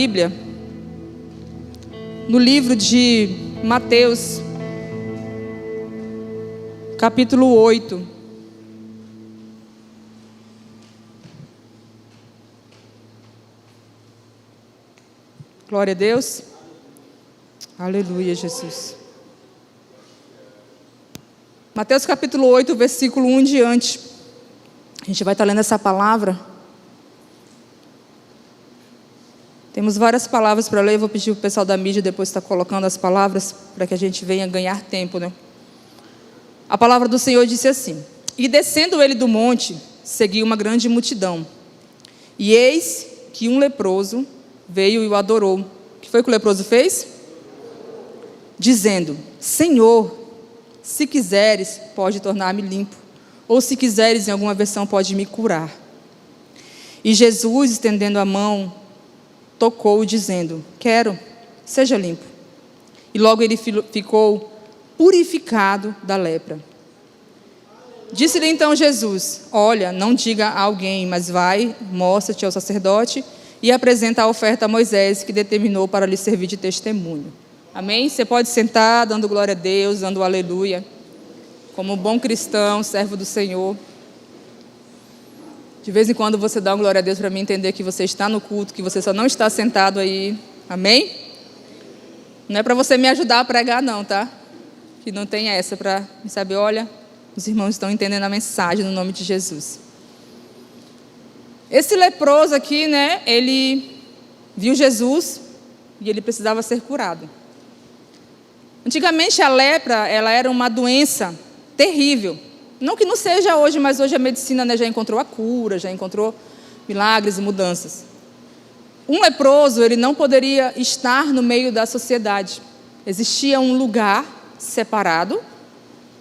Bíblia, no livro de Mateus, capítulo 8. Glória a Deus. Aleluia, Jesus. Mateus capítulo 8, versículo 1 em diante. A gente vai estar lendo essa palavra. Temos várias palavras para ler. Eu vou pedir para o pessoal da mídia depois estar colocando as palavras para que a gente venha ganhar tempo, né? A palavra do Senhor disse assim: E descendo ele do monte, seguiu uma grande multidão. E eis que um leproso veio e o adorou. O que foi que o leproso fez? Dizendo: Senhor, se quiseres, pode tornar-me limpo. Ou se quiseres, em alguma versão, pode me curar. E Jesus, estendendo a mão, tocou, dizendo: Quero, seja limpo. E logo ele ficou purificado da lepra. Disse-lhe então Jesus: Olha, não diga a alguém, mas vai, mostra-te ao sacerdote e apresenta a oferta a Moisés, que determinou para lhe servir de testemunho. Amém? Você pode sentar, dando glória a Deus, dando aleluia. Como um bom cristão, servo do Senhor. De vez em quando você dá uma glória a Deus para mim entender que você está no culto, que você só não está sentado aí. Amém? Não é para você me ajudar a pregar não, tá? Que não tem essa para me saber, olha, os irmãos estão entendendo a mensagem no nome de Jesus. Esse leproso aqui, né, ele viu Jesus e ele precisava ser curado. Antigamente a lepra, ela era uma doença terrível. Não que não seja hoje, mas hoje a medicina, né, já encontrou a cura, já encontrou milagres e mudanças. Um leproso, ele não poderia estar no meio da sociedade. Existia um lugar separado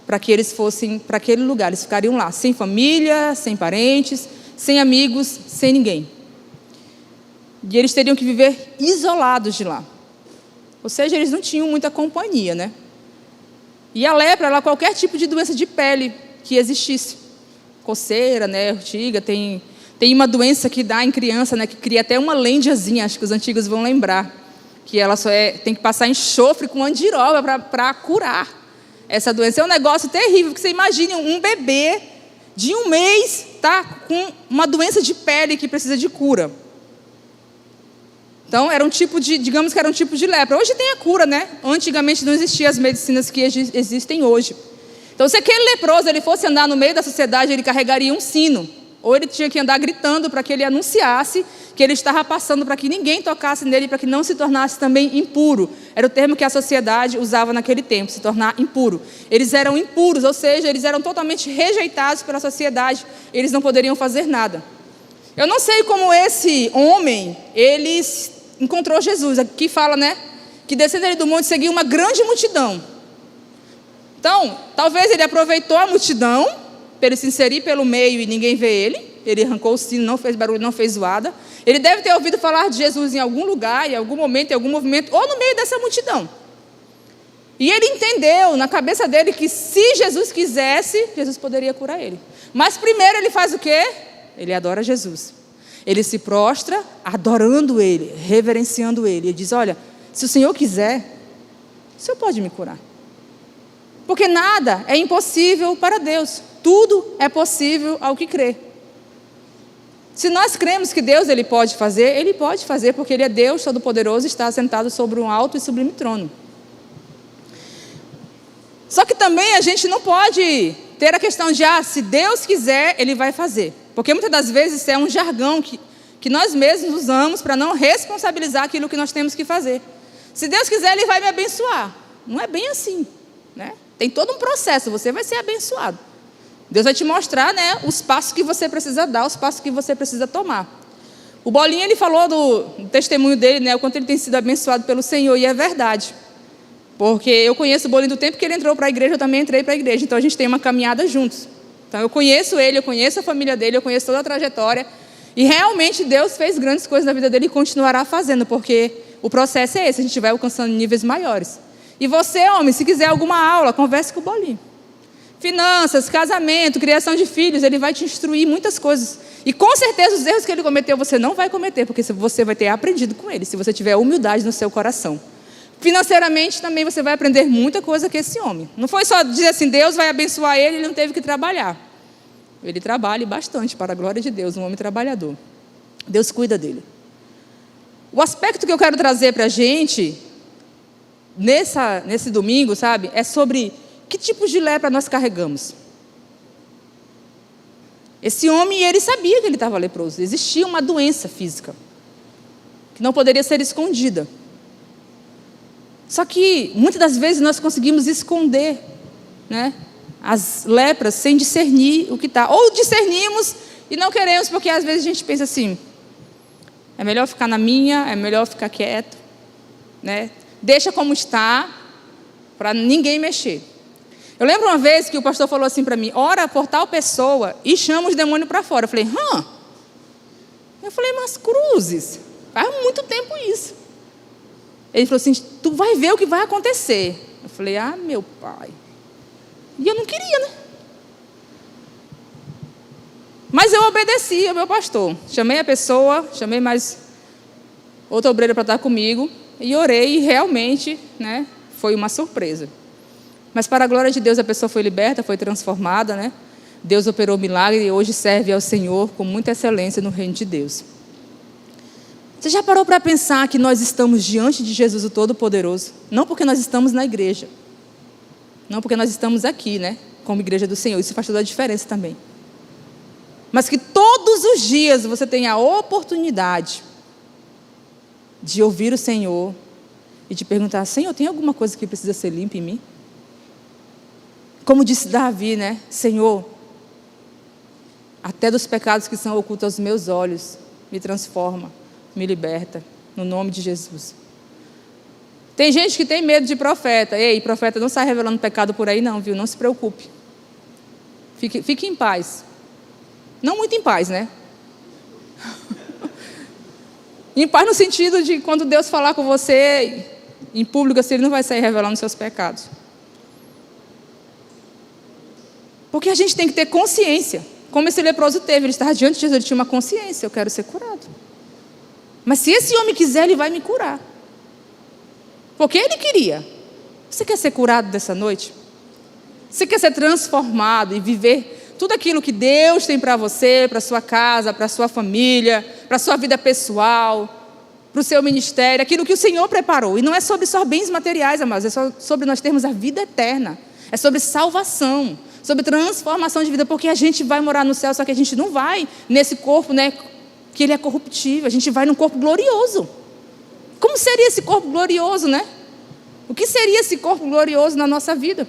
para que eles fossem para aquele lugar. Eles ficariam lá, sem família, sem parentes, sem amigos, sem ninguém. E eles teriam que viver isolados de lá. Ou seja, eles não tinham muita companhia, né? E a lepra, ela é qualquer tipo de doença de pele que existisse. Coceira, né, urtiga, tem uma doença que dá em criança, né, que cria até uma lendiazinha, acho que os antigos vão lembrar, que ela tem que passar enxofre com andiroba para curar essa doença. É um negócio terrível, porque você imagine um bebê de 1 mês, tá, com uma doença de pele que precisa de cura. Então, era um tipo de, digamos que era um tipo de lepra. Hoje tem a cura, né? Antigamente não existiam as medicinas que existem hoje. Então, se aquele leproso ele fosse andar no meio da sociedade, ele carregaria um sino. Ou ele tinha que andar gritando para que ele anunciasse que ele estava passando, para que ninguém tocasse nele, para que não se tornasse também impuro. Era o termo que a sociedade usava naquele tempo, se tornar impuro. Eles eram impuros, ou seja, eles eram totalmente rejeitados pela sociedade. Eles não poderiam fazer nada. Eu não sei como esse homem, ele encontrou Jesus. Aqui fala, né, que descendo ele do monte seguiu uma grande multidão. Então, talvez ele aproveitou a multidão para ele se inserir pelo meio e ninguém vê ele. Ele arrancou o sino, não fez barulho, não fez zoada. Ele deve ter ouvido falar de Jesus em algum lugar, em algum momento, em algum movimento, ou no meio dessa multidão. E ele entendeu na cabeça dele que se Jesus quisesse, Jesus poderia curar ele. Mas primeiro ele faz o quê? Ele adora Jesus. Ele se prostra adorando ele, reverenciando ele. Ele diz: olha, se o Senhor quiser, o Senhor pode me curar. Porque nada é impossível para Deus. Tudo é possível ao que crê. Se nós cremos que Deus ele pode fazer porque Ele é Deus Todo-Poderoso e está sentado sobre um alto e sublime trono. Só que também a gente não pode ter a questão de, se Deus quiser, Ele vai fazer. Porque muitas das vezes isso é um jargão que nós mesmos usamos para não responsabilizar aquilo que nós temos que fazer. Se Deus quiser, Ele vai me abençoar. Não é bem assim, né? Tem todo um processo, você vai ser abençoado. Deus vai te mostrar, né, os passos que você precisa dar, os passos que você precisa tomar. O Bolinha, ele falou do testemunho dele, né, o quanto ele tem sido abençoado pelo Senhor, e é verdade. Porque eu conheço o Bolinha do tempo que ele entrou para a igreja, eu também entrei para a igreja, então a gente tem uma caminhada juntos. Então eu conheço ele, eu conheço a família dele, eu conheço toda a trajetória, e realmente Deus fez grandes coisas na vida dele e continuará fazendo, porque o processo é esse, a gente vai alcançando níveis maiores. E você, homem, se quiser alguma aula, converse com o Bolinha. Finanças, casamento, criação de filhos, ele vai te instruir muitas coisas. E com certeza os erros que ele cometeu você não vai cometer, porque você vai ter aprendido com ele, se você tiver humildade no seu coração. Financeiramente também você vai aprender muita coisa com esse homem. Não foi só dizer assim, Deus vai abençoar ele, ele não teve que trabalhar. Ele trabalha bastante para a glória de Deus, um homem trabalhador. Deus cuida dele. O aspecto que eu quero trazer para a gente, nesse domingo, sabe, é sobre que tipo de lepra nós carregamos. Esse homem, ele sabia que ele estava leproso. Existia uma doença física que não poderia ser escondida. Só que, muitas das vezes, nós conseguimos esconder, né, as lepras sem discernir o que está. Ou discernimos e não queremos, porque às vezes a gente pensa assim, é melhor ficar na minha, é melhor ficar quieto, né? Deixa como está, para ninguém mexer. Eu lembro uma vez que o pastor falou assim para mim, ora por tal pessoa e chama os demônios para fora. Eu falei, Eu falei, mas cruzes, faz muito tempo isso. Ele falou assim, tu vai ver o que vai acontecer. Eu falei, meu pai. E eu não queria, né? Mas eu obedeci ao meu pastor. Chamei a pessoa, chamei mais outra obreira para estar comigo e orei e realmente, né, foi uma surpresa. Mas para a glória de Deus a pessoa foi liberta, foi transformada, né? Deus operou milagre e hoje serve ao Senhor com muita excelência no reino de Deus. Você já parou para pensar que nós estamos diante de Jesus o Todo-Poderoso? Não porque nós estamos na igreja. Não porque nós estamos aqui, né? Como igreja do Senhor. Isso faz toda a diferença também. Mas que todos os dias você tenha a oportunidade de ouvir o Senhor e de perguntar, Senhor, tem alguma coisa que precisa ser limpa em mim? Como disse Davi, né? Senhor, até dos pecados que são ocultos aos meus olhos, me transforma, me liberta, no nome de Jesus. Tem gente que tem medo de profeta. Ei, profeta não sai revelando pecado por aí não, viu? Não se preocupe. Fique em paz. Não muito em paz, né? Em paz no sentido de quando Deus falar com você em público, assim, Ele não vai sair revelando seus pecados. Porque a gente tem que ter consciência. Como esse leproso teve, ele estava diante de Jesus, ele tinha uma consciência, eu quero ser curado. Mas se esse homem quiser, ele vai me curar. Porque ele queria. Você quer ser curado dessa noite? Você quer ser transformado e viver tudo aquilo que Deus tem para você, para a sua casa, para a sua família, para a sua vida pessoal, para o seu ministério, aquilo que o Senhor preparou. E não é sobre só bens materiais, amados, é só sobre nós termos a vida eterna. É sobre salvação, sobre transformação de vida, porque a gente vai morar no céu, só que a gente não vai nesse corpo, né, que ele é corruptível, a gente vai num corpo glorioso. Como seria esse corpo glorioso, né? O que seria esse corpo glorioso na nossa vida?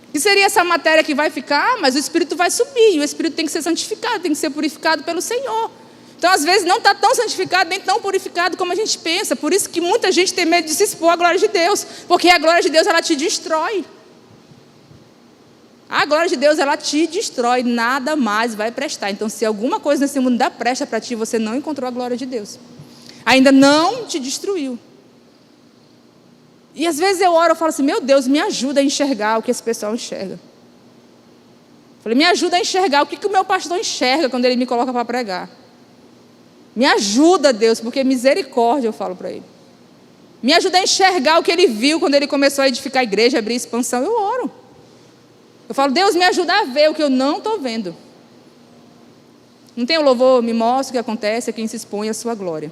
O que seria essa matéria que vai ficar, mas o Espírito vai subir, e o Espírito tem que ser santificado, tem que ser purificado pelo Senhor. Então, às vezes, não está tão santificado, nem tão purificado como a gente pensa. Por isso que muita gente tem medo de se expor à glória de Deus, porque a glória de Deus, ela te destrói. A glória de Deus, ela te destrói, nada mais vai prestar. Então, se alguma coisa nesse mundo dá presta para ti, você não encontrou a glória de Deus. Ainda não te destruiu. E às vezes eu oro e falo assim, meu Deus, me ajuda a enxergar o que esse pessoal enxerga. Falei, me ajuda a enxergar o que o meu pastor enxerga quando ele me coloca para pregar. Me ajuda, Deus, porque misericórdia, eu falo para ele. Me ajuda a enxergar o que ele viu quando ele começou a edificar a igreja, abrir expansão. Eu oro. Eu falo, Deus, me ajuda a ver o que eu não estou vendo. Não tem o louvor, me mostra o que acontece, é quem se expõe à sua glória.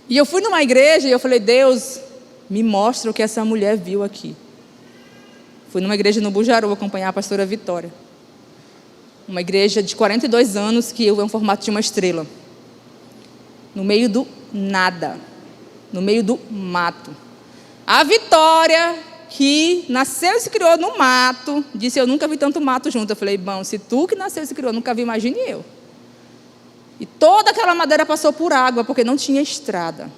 E eu fui numa igreja e eu falei, Deus, me mostra o que essa mulher viu aqui. Fui numa igreja no Bujaru acompanhar a pastora Vitória. Uma igreja de 42 anos que é um formato de uma estrela. No meio do nada. No meio do mato. A Vitória, que nasceu e se criou no mato, disse, eu nunca vi tanto mato junto. Eu falei, bom, se tu que nasceu e se criou, nunca vi, imagine eu. E toda aquela madeira passou por água, porque não tinha estrada.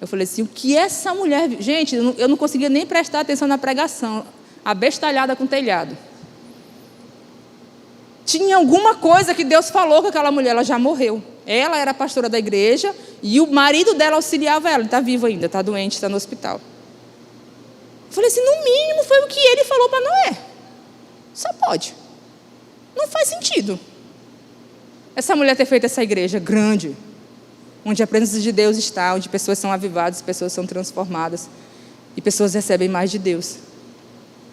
Eu falei assim, o que essa mulher viu? Gente, eu não conseguia nem prestar atenção na pregação, abestalhada com telhado. Tinha alguma coisa que Deus falou com aquela mulher, ela já morreu. Ela era pastora da igreja e o marido dela auxiliava ela, ele está vivo ainda, está doente, está no hospital. falei assim, no mínimo foi o que ele falou para Noé. Só pode. Não faz sentido essa mulher ter feito essa igreja grande, onde a presença de Deus está, onde pessoas são avivadas, pessoas são transformadas e pessoas recebem mais de Deus.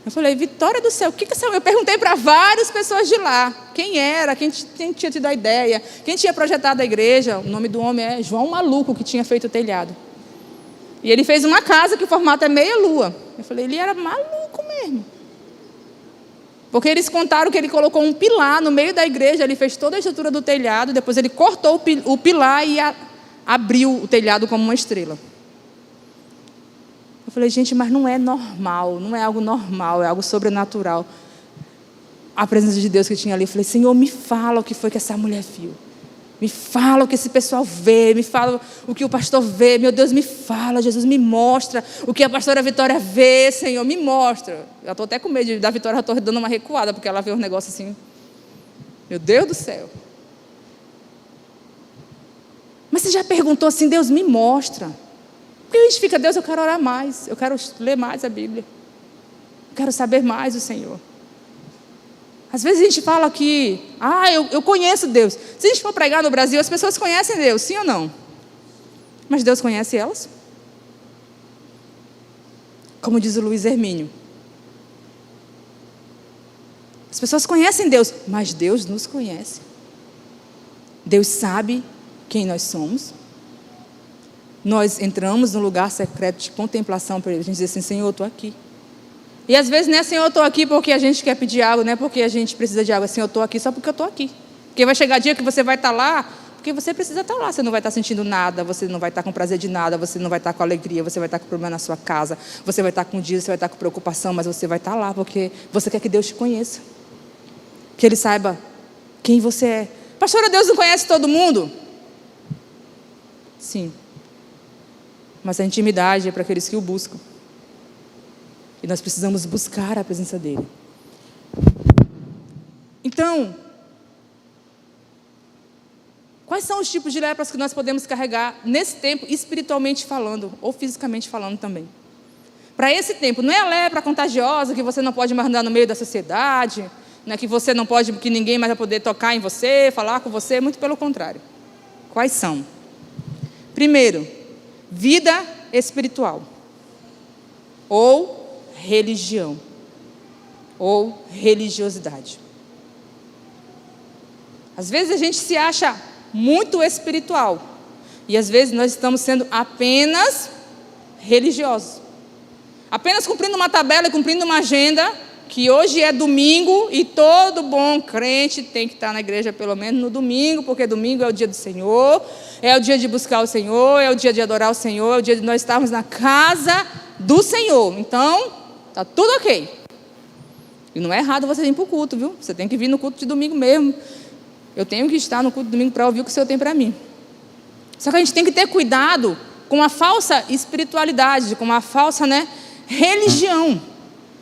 Eu falei, Vitória do céu, o que essa... Eu perguntei para várias pessoas de lá, quem era, quem tinha tido a ideia, quem tinha projetado a igreja. O nome do homem é João Maluco, que tinha feito o telhado. E ele fez uma casa que o formato é meia lua. Eu falei, ele era maluco mesmo. Porque eles contaram que ele colocou um pilar no meio da igreja, ele fez toda a estrutura do telhado, depois ele cortou o pilar e abriu o telhado como uma estrela. Eu falei, gente, mas não é normal, não é algo normal, é algo sobrenatural. A presença de Deus que tinha ali, eu falei, Senhor, me fala o que foi que essa mulher viu. Me fala o que esse pessoal vê, me fala o que o pastor vê. Meu Deus, me fala, Jesus, me mostra o que a pastora Vitória vê, Senhor, me mostra. Eu estou até com medo da Vitória, eu estou dando uma recuada, porque ela vê um negócio assim. Meu Deus do céu. Mas você já perguntou assim, Deus, me mostra. Porque a gente fica, Deus, eu quero orar mais, eu quero ler mais a Bíblia, eu quero saber mais do Senhor. Às vezes a gente fala que, eu conheço Deus. Se a gente for pregar no Brasil, as pessoas conhecem Deus, sim ou não? Mas Deus conhece elas? Como diz o Luiz Hermínio. As pessoas conhecem Deus, mas Deus nos conhece. Deus sabe quem nós somos. Nós entramos no lugar secreto de contemplação para Ele. A gente diz assim, Senhor, eu estou aqui. E às vezes não é, Senhor, eu estou aqui porque a gente quer pedir água, não é porque a gente precisa de água. Senhor, eu estou aqui só porque eu estou aqui. Porque vai chegar dia que você vai estar lá, porque você precisa estar lá. Você não vai estar sentindo nada, você não vai estar com prazer de nada, você não vai estar com alegria, você vai estar com problema na sua casa, você vai estar com dia, você vai estar com preocupação, mas você vai estar lá porque você quer que Deus te conheça. Que Ele saiba quem você é. Pastora, Deus não conhece todo mundo? Sim. Mas a intimidade é para aqueles que o buscam. E nós precisamos buscar a presença dEle. Então, quais são os tipos de lepras que nós podemos carregar nesse tempo, espiritualmente falando, ou fisicamente falando também? Para esse tempo, não é a lepra contagiosa, que você não pode mais andar no meio da sociedade, né, que você não pode, que ninguém mais vai poder tocar em você, falar com você, muito pelo contrário. Quais são? Primeiro, vida espiritual, ou religião, ou religiosidade. Às vezes a gente se acha muito espiritual, e às vezes nós estamos sendo apenas religiosos, apenas cumprindo uma tabela e cumprindo uma agenda, que hoje é domingo, e todo bom crente tem que estar na igreja pelo menos no domingo, porque domingo é o dia do Senhor, é o dia de buscar o Senhor, é o dia de adorar o Senhor, é o dia de nós estarmos na casa do Senhor. Então, está tudo ok. E não é errado você vir para o culto, viu? Você tem que vir no culto de domingo mesmo. Eu tenho que estar no culto de domingo para ouvir o que o Senhor tem para mim. Só que a gente tem que ter cuidado com a falsa espiritualidade, com a falsa, religião.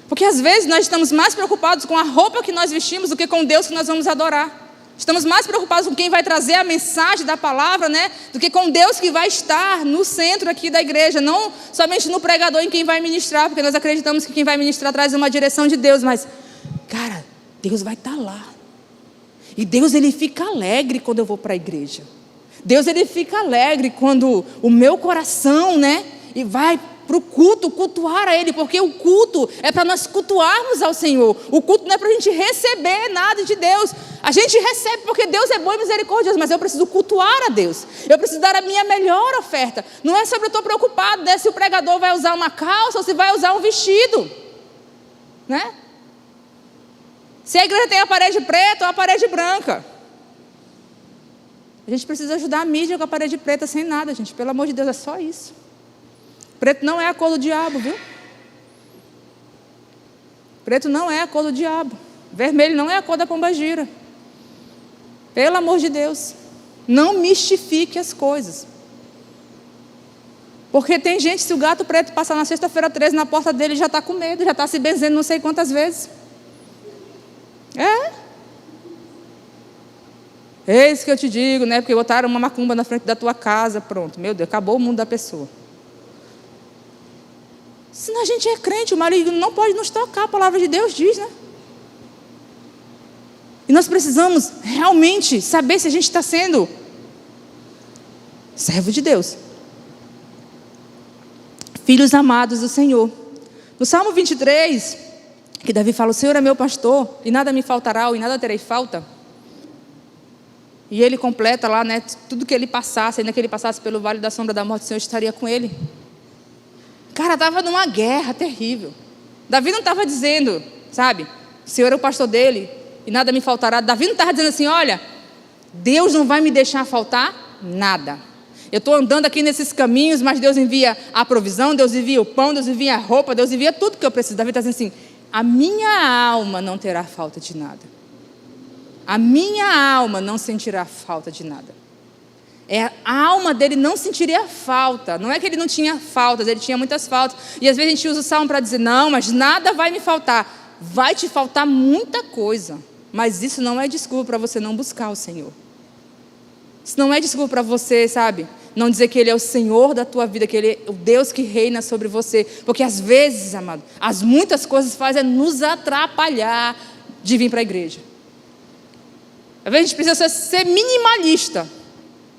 Porque às vezes nós estamos mais preocupados com a roupa que nós vestimos do que com Deus que nós vamos adorar. Estamos mais preocupados com quem vai trazer a mensagem da palavra, do que com Deus que vai estar no centro aqui da igreja. Não somente no pregador em quem vai ministrar, porque nós acreditamos que quem vai ministrar traz uma direção de Deus. Mas, cara, Deus vai estar lá. E Deus, Ele fica alegre quando eu vou para a igreja. Deus, Ele fica alegre quando o meu coração, e vai para o culto, cultuar a Ele, porque o culto é para nós cultuarmos ao Senhor. O culto não é para a gente receber nada de Deus. A gente recebe porque Deus é bom e misericordioso, mas eu preciso cultuar a Deus. Eu preciso dar a minha melhor oferta. Não é sobre eu estou preocupado, se o pregador vai usar uma calça ou se vai usar um vestido. Se a igreja tem a parede preta ou a parede branca. A gente precisa ajudar a mídia com a parede preta sem nada, gente. Pelo amor de Deus, é só isso. Preto não é a cor do diabo, viu? Preto não é a cor do diabo. Vermelho não é a cor da pombagira. Pelo amor de Deus. Não mistifique as coisas. Porque tem gente, se o gato preto passar na sexta-feira 13 na porta dele, já está com medo, já está se benzendo não sei quantas vezes. Eis que eu te digo, porque botaram uma macumba na frente da tua casa, pronto, meu Deus, acabou o mundo da pessoa. Senão a gente é crente, o maligno não pode nos tocar, a palavra de Deus diz, né? E nós precisamos realmente saber se a gente está sendo servo de Deus. Filhos amados do Senhor. No Salmo 23, que Davi fala, o Senhor é meu pastor, e nada me faltará, e nada terei falta. E ele completa lá, né, tudo que ele passasse, ainda que ele passasse pelo vale da sombra da morte, o Senhor estaria com ele. Cara, estava numa guerra terrível. Davi não estava dizendo, sabe, o Senhor é o pastor dele, e nada me faltará. Davi não estava dizendo assim, olha, Deus não vai me deixar faltar nada. Eu estou andando aqui nesses caminhos, mas Deus envia a provisão, Deus envia o pão, Deus envia a roupa, Deus envia tudo que eu preciso. Davi está dizendo assim, a minha alma não terá falta de nada. A minha alma não sentirá falta de nada. A alma dele não sentiria falta. Não é que ele não tinha faltas, ele tinha muitas faltas. E às vezes a gente usa o salmo para dizer, não, mas nada vai me faltar. Vai te faltar muita coisa. Mas isso não é desculpa para você não buscar o Senhor. Isso não é desculpa para você, sabe, não dizer que Ele é o Senhor da tua vida, que Ele é o Deus que reina sobre você. Porque às vezes, amado, as muitas coisas fazem nos atrapalhar de vir para a igreja. Às vezes a gente precisa ser minimalista.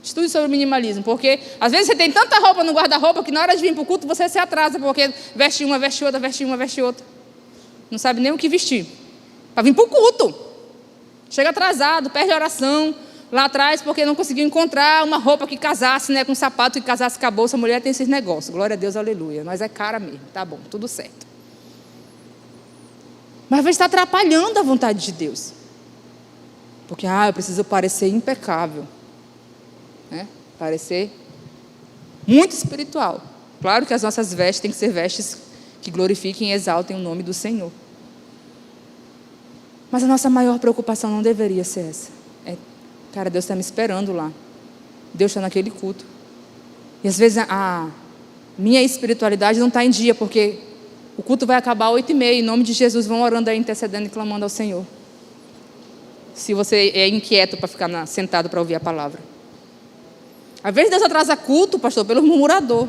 Estude sobre minimalismo, porque às vezes você tem tanta roupa no guarda-roupa que na hora de vir para o culto você se atrasa, porque veste uma, veste outra, veste uma, veste outra. Não sabe nem o que vestir. Para vir para o culto. Chega atrasado, perde a oração lá atrás porque não conseguiu encontrar uma roupa que casasse, né, com um sapato que casasse com a bolsa. A mulher tem esses negócios. Glória a Deus, aleluia. Nós é cara mesmo. Tá bom, tudo certo. Mas vai estar atrapalhando a vontade de Deus. Porque, eu preciso parecer impecável. Né? Parecer muito espiritual. Claro que as nossas vestes têm que ser vestes que glorifiquem e exaltem o nome do Senhor. Mas a nossa maior preocupação não deveria ser essa. Cara, Deus está me esperando lá. Deus está naquele culto. E às vezes a minha espiritualidade não está em dia, porque o culto vai acabar às 8h30. Em nome de Jesus, vão orando aí, intercedendo e clamando ao Senhor. Se você é inquieto para ficar sentado para ouvir a palavra. Às vezes Deus atrasa culto, pastor, pelo murmurador.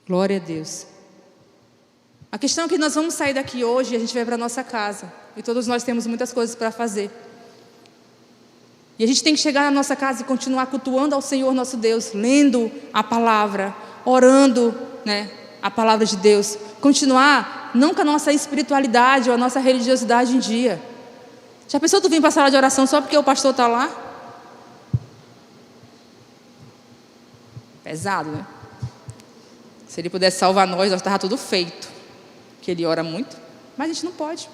Glória a Deus. A questão é que nós vamos sair daqui hoje e a gente vai para a nossa casa. E todos nós temos muitas coisas para fazer. E a gente tem que chegar na nossa casa e continuar cultuando ao Senhor nosso Deus, lendo a palavra, orando, né, a palavra de Deus. Continuar não com a nossa espiritualidade ou a nossa religiosidade em dia. Já pensou tu vir para a sala de oração só porque o pastor está lá? Pesado, né? Se ele pudesse salvar nós estava tudo feito. Que ele ora muito, mas a gente não pode.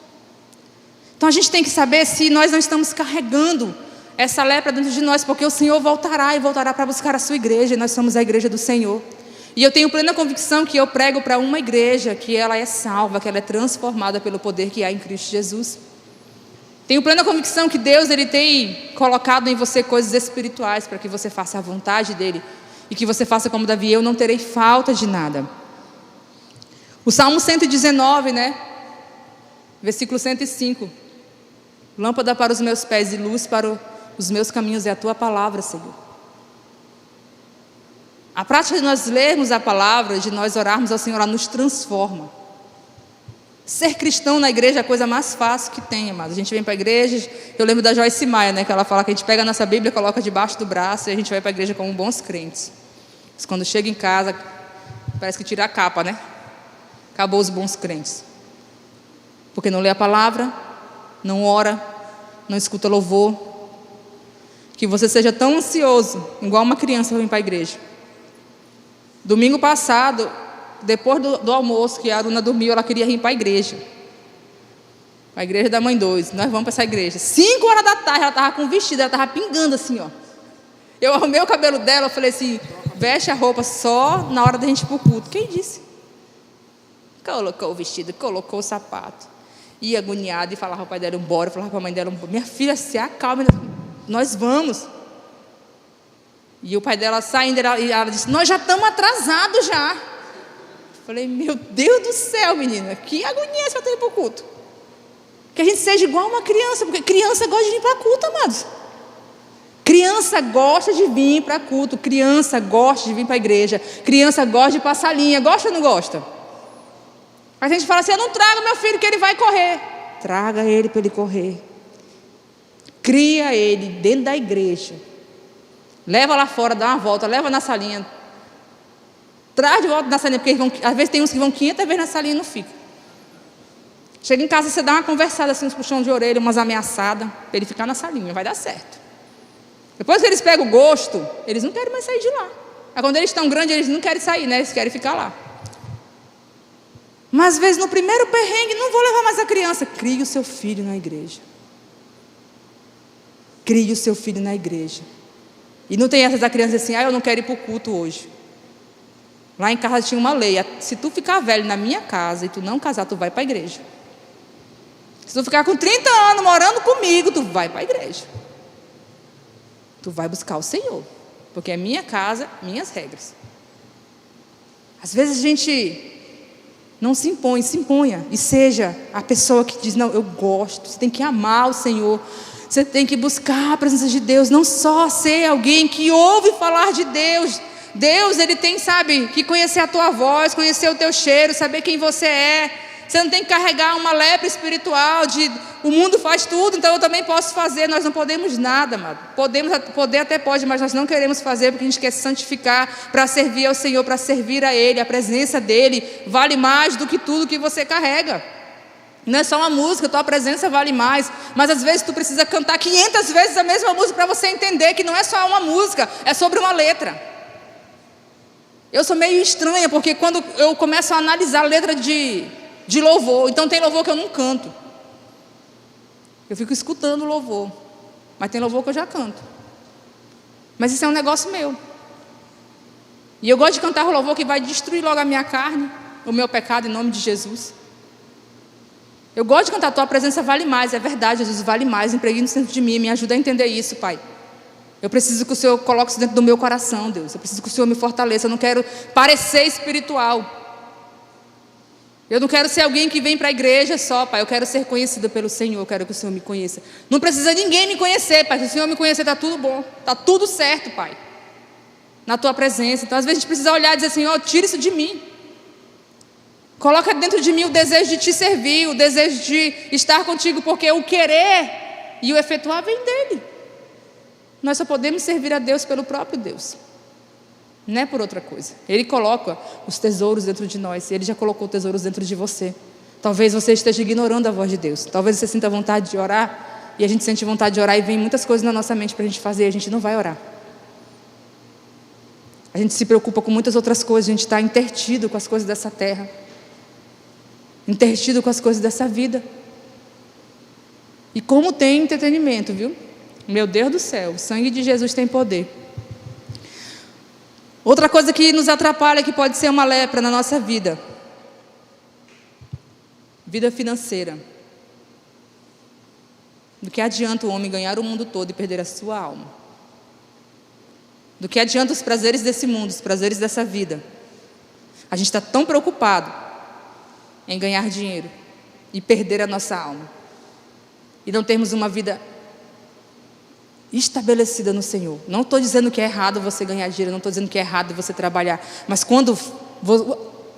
Então a gente tem que saber se nós não estamos carregando essa lepra dentro de nós, porque o Senhor voltará e voltará para buscar a sua igreja, e nós somos a igreja do Senhor. E eu tenho plena convicção que eu prego para uma igreja que ela é salva, que ela é transformada pelo poder que há em Cristo Jesus. Tenho plena convicção que Deus ele tem colocado em você coisas espirituais para que você faça a vontade dele. E que você faça como Davi, eu não terei falta de nada. O Salmo 119, né? Versículo 105. Lâmpada para os meus pés e luz para os meus caminhos é a tua palavra, Senhor. A prática de nós lermos a palavra, de nós orarmos ao Senhor, ela nos transforma. Ser cristão na igreja é a coisa mais fácil que tem, amado. A gente vem para a igreja, eu lembro da Joyce Meyer, né? Que ela fala que a gente pega a nossa Bíblia, coloca debaixo do braço e a gente vai para a igreja como bons crentes. Mas quando chega em casa, parece que tira a capa, né? Acabou os bons crentes. Porque não lê a palavra, não ora, não escuta louvor. Que você seja tão ansioso, igual uma criança para vir para a igreja. Domingo passado, depois do almoço, que a Aruna dormiu, ela queria vir para a igreja. A igreja da mãe 2. Nós vamos para essa igreja. 5 horas da tarde, ela estava com vestido, ela estava pingando assim, ó. Eu arrumei o cabelo dela, eu falei assim, veste a roupa só na hora da gente ir para o culto. Quem disse? Colocou o vestido, colocou o sapato. ia agoniada e falava para o pai dela embora, falava para a mãe dela, minha filha, se acalme, nós vamos. E o pai dela saindo, ela disse, nós já estamos atrasados já. Falei, meu Deus do céu, menina, que agonia essa para ir para o culto. Que a gente seja igual uma criança, porque criança gosta de vir para culto, amados. Criança gosta de vir para culto, criança gosta de vir para a igreja, criança gosta de passar linha, gosta ou não gosta? A gente fala assim, eu não trago meu filho que ele vai correr. Traga ele para ele correr. Cria ele dentro da igreja. Leva lá fora, dá uma volta, leva na salinha. Traz de volta na salinha, porque às vezes tem uns que vão 500 vezes na salinha e não fica. Chega em casa, você dá uma conversada assim, uns puxão de orelha, umas ameaçadas, para ele ficar na salinha, vai dar certo. Depois que eles pegam o gosto, eles não querem mais sair de lá. Aí quando eles estão grandes, eles não querem sair, né? Eles querem ficar lá. Mas às vezes no primeiro perrengue, não vou levar mais a criança. Crie o seu filho na igreja. Crie o seu filho na igreja. E não tem essa da criança assim, eu não quero ir para o culto hoje. Lá em casa tinha uma lei, se tu ficar velho na minha casa e tu não casar, tu vai para a igreja. Se tu ficar com 30 anos morando comigo, tu vai para a igreja. Tu vai buscar o Senhor, porque é minha casa, minhas regras. Às vezes a gente não se impõe, se imponha e seja a pessoa que diz, não, eu gosto. Você tem que amar o Senhor, você tem que buscar a presença de Deus, não só ser alguém que ouve falar de Deus. Deus, Ele tem, sabe, que conhecer a tua voz, conhecer o teu cheiro, saber quem você é. Você não tem que carregar uma lepra espiritual de o mundo faz tudo, então eu também posso fazer. Nós não podemos nada, amado. Poder até pode, mas nós não queremos fazer porque a gente quer se santificar para servir ao Senhor, para servir a Ele. A presença dEle vale mais do que tudo que você carrega. Não é só uma música, tua presença vale mais. Mas às vezes tu precisa cantar 500 vezes a mesma música para você entender que não é só uma música, é sobre uma letra. Eu sou meio estranha porque quando eu começo a analisar a letra de louvor, então tem louvor que eu não canto. Eu fico escutando o louvor, mas tem louvor que eu já canto. Mas isso é um negócio meu. E eu gosto de cantar o louvor que vai destruir logo a minha carne, o meu pecado, em nome de Jesus. Eu gosto de cantar, tua presença vale mais, é verdade, Jesus vale mais, impregne no centro de mim, me ajuda a entender isso, Pai. Eu preciso que o Senhor coloque isso dentro do meu coração, Deus. Eu preciso que o Senhor me fortaleça, eu não quero parecer espiritual. Eu não quero ser alguém que vem para a igreja só, Pai. Eu quero ser conhecida pelo Senhor, eu quero que o Senhor me conheça. Não precisa ninguém me conhecer, Pai. Se o Senhor me conhecer, está tudo bom. Está tudo certo, Pai. Na Tua presença. Então, às vezes, a gente precisa olhar e dizer, Senhor, tira isso de mim. Coloca dentro de mim o desejo de Te servir, o desejo de estar contigo, porque o querer e o efetuar vem dEle. Nós só podemos servir a Deus pelo próprio Deus. Não é por outra coisa. Ele coloca os tesouros dentro de nós. Ele já colocou tesouros dentro de você. Talvez você esteja ignorando a voz de Deus. Talvez você sinta vontade de orar. E a gente sente vontade de orar e vem muitas coisas na nossa mente para a gente fazer. A gente não vai orar. A gente se preocupa com muitas outras coisas. A gente está intertido com as coisas dessa terra. Intertido com as coisas dessa vida. E como tem entretenimento, viu? Meu Deus do céu, o sangue de Jesus tem poder. Outra coisa que nos atrapalha, que pode ser uma lepra na nossa vida. Vida financeira. Do que adianta o homem ganhar o mundo todo e perder a sua alma? Do que adianta os prazeres desse mundo, os prazeres dessa vida? A gente está tão preocupado em ganhar dinheiro e perder a nossa alma. E não termos uma vida estabelecida no Senhor. Não estou dizendo que é errado você ganhar dinheiro, não estou dizendo que é errado você trabalhar, mas quando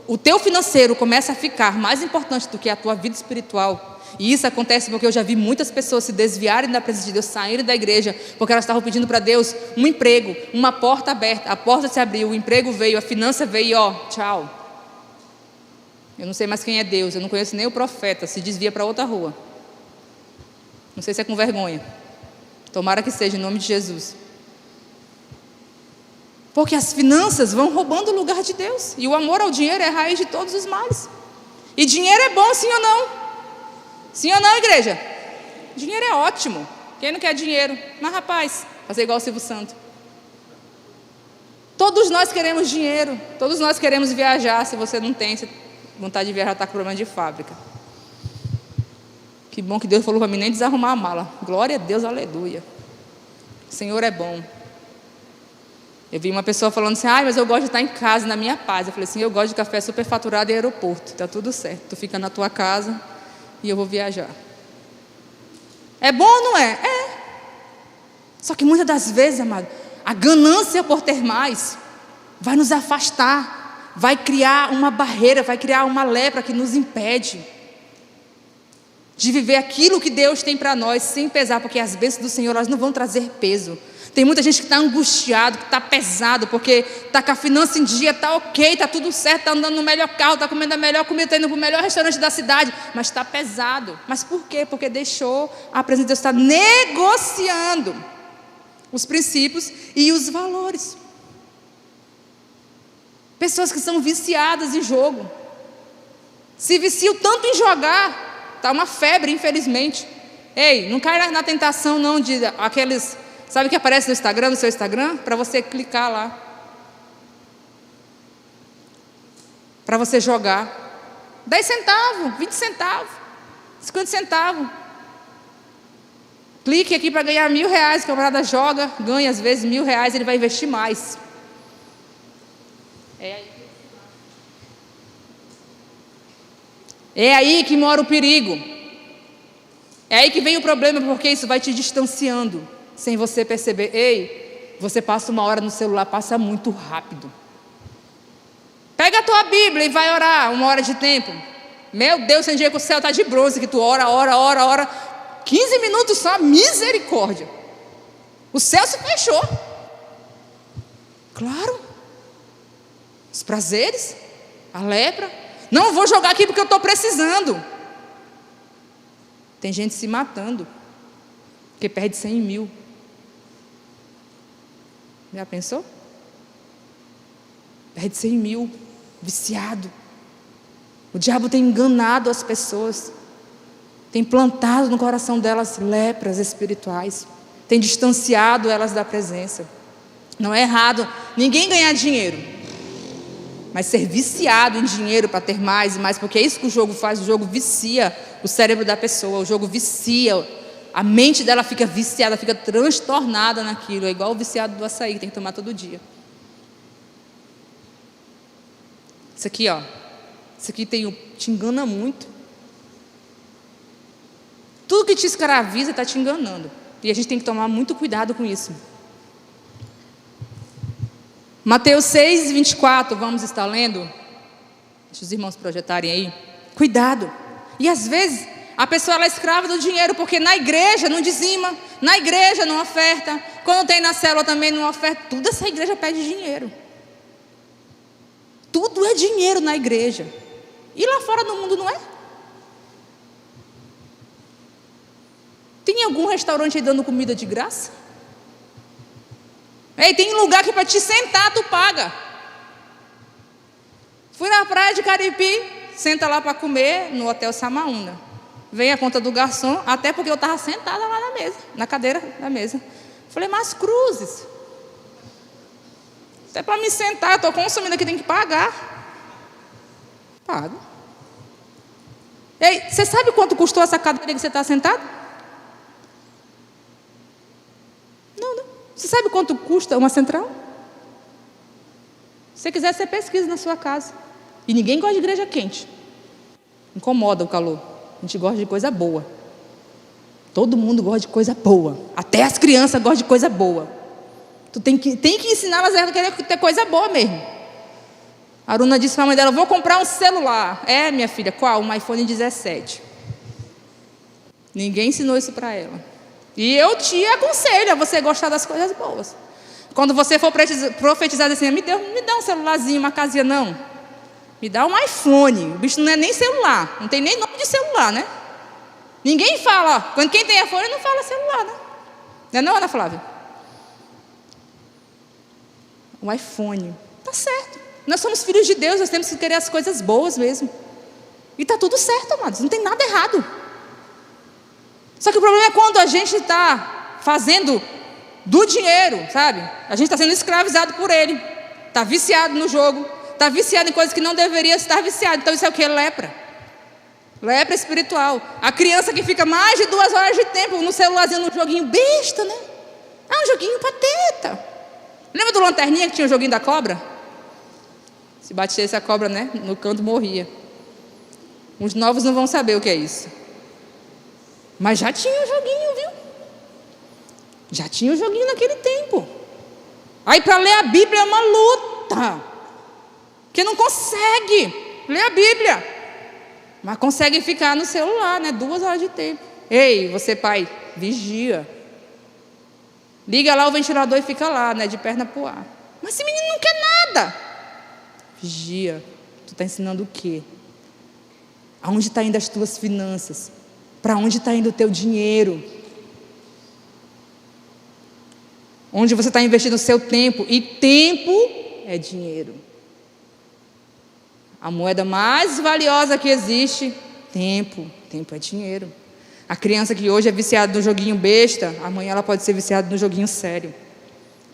o teu financeiro começa a ficar mais importante do que a tua vida espiritual, e isso acontece porque eu já vi muitas pessoas se desviarem da presença de Deus, saírem da igreja, porque elas estavam pedindo para Deus um emprego, uma porta aberta, a porta se abriu, o emprego veio, a finança veio e ó, tchau. Eu não sei mais quem é Deus, eu não conheço nem o profeta, se desvia para outra rua. Não sei se é com vergonha. Tomara que seja, em nome de Jesus. Porque as finanças vão roubando o lugar de Deus. E o amor ao dinheiro é a raiz de todos os males. E dinheiro é bom, sim ou não? Sim ou não, igreja? Dinheiro é ótimo. Quem não quer dinheiro? Mas rapaz, fazer igual o Silvio Santos. Todos nós queremos dinheiro. Todos nós queremos viajar. Se você não tem vontade de viajar, está com problema de fábrica. Que bom que Deus falou para mim nem desarrumar a mala. Glória a Deus, aleluia. O Senhor é bom. Eu vi uma pessoa falando assim, mas eu gosto de estar em casa, na minha paz. Eu falei assim, eu gosto de café superfaturado em aeroporto. Está tudo certo, tu fica na tua casa e eu vou viajar. É bom ou não é? É. Só que muitas das vezes, amado, a ganância por ter mais vai nos afastar, vai criar uma barreira, vai criar uma lepra que nos impede de viver aquilo que Deus tem para nós, sem pesar, porque as bênçãos do Senhor, elas não vão trazer peso. Tem muita gente que está angustiado, que está pesado, porque está com a finança em dia, está ok, está tudo certo, está andando no melhor carro, está comendo a melhor comida, está indo para o melhor restaurante da cidade, mas está pesado. Mas por quê? Porque deixou a presença de Deus estar negociando os princípios e os valores. Pessoas que são viciadas em jogo, se viciam tanto em jogar, está uma febre, infelizmente. Ei, não cai na tentação não de aqueles, sabe o que aparece no Instagram, no seu Instagram? Para você clicar lá, para você jogar. 10 centavos, 20 centavos, 50 centavos. Clique aqui para ganhar R$1.000, o camarada joga, ganha às vezes R$1.000, ele vai investir mais. É aí que mora o perigo. É aí que vem o problema, porque isso vai te distanciando, sem você perceber. Ei, você passa uma hora no celular, passa muito rápido. Pega a tua Bíblia e vai orar 1 hora de tempo. Meu Deus, tem dia que o céu está de bronze, que tu ora. 15 minutos só, misericórdia. O céu se fechou. Claro. Os prazeres, a lepra. Não vou jogar aqui porque eu estou precisando. Tem gente se matando, porque perde 100 mil. Já pensou? Perde 100 mil, viciado. O diabo tem enganado as pessoas, tem plantado no coração delas lepras espirituais, tem distanciado elas da presença. Não é errado ninguém ganhar dinheiro, mas ser viciado em dinheiro para ter mais e mais, porque é isso que o jogo faz. O jogo vicia o cérebro da pessoa, o jogo vicia, a mente dela fica viciada, fica transtornada naquilo. É igual o viciado do açaí, que tem que tomar todo dia. Isso aqui, isso aqui te engana muito. Tudo que te escraviza está te enganando, e a gente tem que tomar muito cuidado com isso. Mateus 6, 24, vamos estar lendo. Deixa os irmãos projetarem aí. Cuidado. E às vezes a pessoa ela é escrava do dinheiro, porque na igreja não dizima, na igreja não oferta, quando tem na célula também não oferta. Tudo essa igreja pede dinheiro. Tudo é dinheiro na igreja. E lá fora do mundo não é? Tem algum restaurante aí dando comida de graça? Ei, tem lugar que para te sentar tu paga. Fui na praia de Caripi, senta lá para comer no Hotel Samaúna. Vem a conta do garçom, até porque eu estava sentada lá na mesa, na cadeira da mesa. Falei, mas cruzes, até para me sentar, eu estou consumindo aqui, tem que pagar. Pago. Ei, você sabe quanto custou essa cadeira que você está sentado? Não. Você sabe quanto custa uma central? Se você quiser, você pesquisa na sua casa. E ninguém gosta de igreja quente. Incomoda o calor. A gente gosta de coisa boa. Todo mundo gosta de coisa boa. Até as crianças gostam de coisa boa. Tu tem que ensinar elas a querer ter coisa boa mesmo. A Aruna disse para a mãe dela, vou comprar um celular. É, minha filha, qual? Um iPhone 17. Ninguém ensinou isso para ela. E eu te aconselho a você gostar das coisas boas. Quando você for profetizar assim, me dá um celularzinho, uma casinha, não. Me dá um iPhone. O bicho não é nem celular. Não tem nem nome de celular, né? Ninguém fala. Quando quem tem iPhone não fala celular, né? Não é não, Ana Flávia? O iPhone. Tá certo. Nós somos filhos de Deus, nós temos que querer as coisas boas mesmo. E tá tudo certo, amados. Não tem nada errado. Só que o problema é quando a gente está fazendo do dinheiro, sabe? A gente está sendo escravizado por ele. Está viciado no jogo. Está viciado em coisas que não deveria estar viciado. Então isso é o que? Lepra. Lepra espiritual. A criança que fica mais de 2 horas de tempo no celularzinho, num joguinho besta, né? Um joguinho pateta. Lembra do Lanterninha que tinha o joguinho da cobra? Se batesse a cobra, né, no canto, morria. Os novos não vão saber o que é isso. Mas já tinha um joguinho, viu? Já tinha um joguinho naquele tempo. Aí para ler a Bíblia é uma luta. Porque não consegue ler a Bíblia. Mas consegue ficar no celular, né? 2 horas de tempo. Ei, você pai, vigia. Liga lá o ventilador e fica lá, né? De perna pro ar. Mas esse menino não quer nada. Vigia. Tu está ensinando o quê? Aonde está indo as tuas finanças? Para onde está indo o teu dinheiro? Onde você está investindo o seu tempo? E tempo é dinheiro. A moeda mais valiosa que existe, tempo. Tempo é dinheiro. A criança que hoje é viciada no joguinho besta, amanhã ela pode ser viciada no joguinho sério.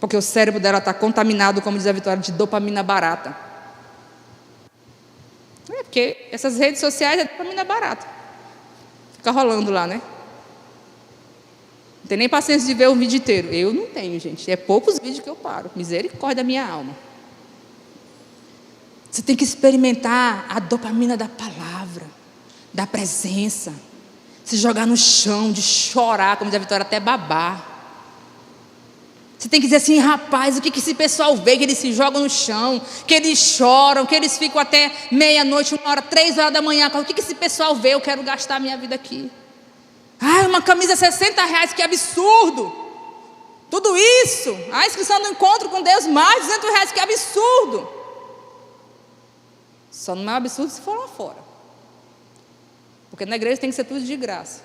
Porque o cérebro dela está contaminado, como diz a Vitória, de dopamina barata. Porque essas redes sociais é dopamina barata. Fica rolando lá, né? Não tem nem paciência de ver o vídeo inteiro. Eu não tenho, gente. É poucos vídeos que eu paro. Misericórdia da minha alma. Você tem que experimentar a dopamina da palavra, da presença. Se jogar no chão, de chorar, como diz a Vitória, até babar. Você tem que dizer assim, rapaz, o que esse pessoal vê, que eles se jogam no chão, que eles choram, que eles ficam até meia-noite, 1 hora, 3 horas da manhã. O que esse pessoal vê? Eu quero gastar a minha vida aqui. Ai, uma camisa R$60, que absurdo. Tudo isso. A inscrição do encontro com Deus, mais R$200, que absurdo. Só não é um absurdo se for lá fora. Porque na igreja tem que ser tudo de graça.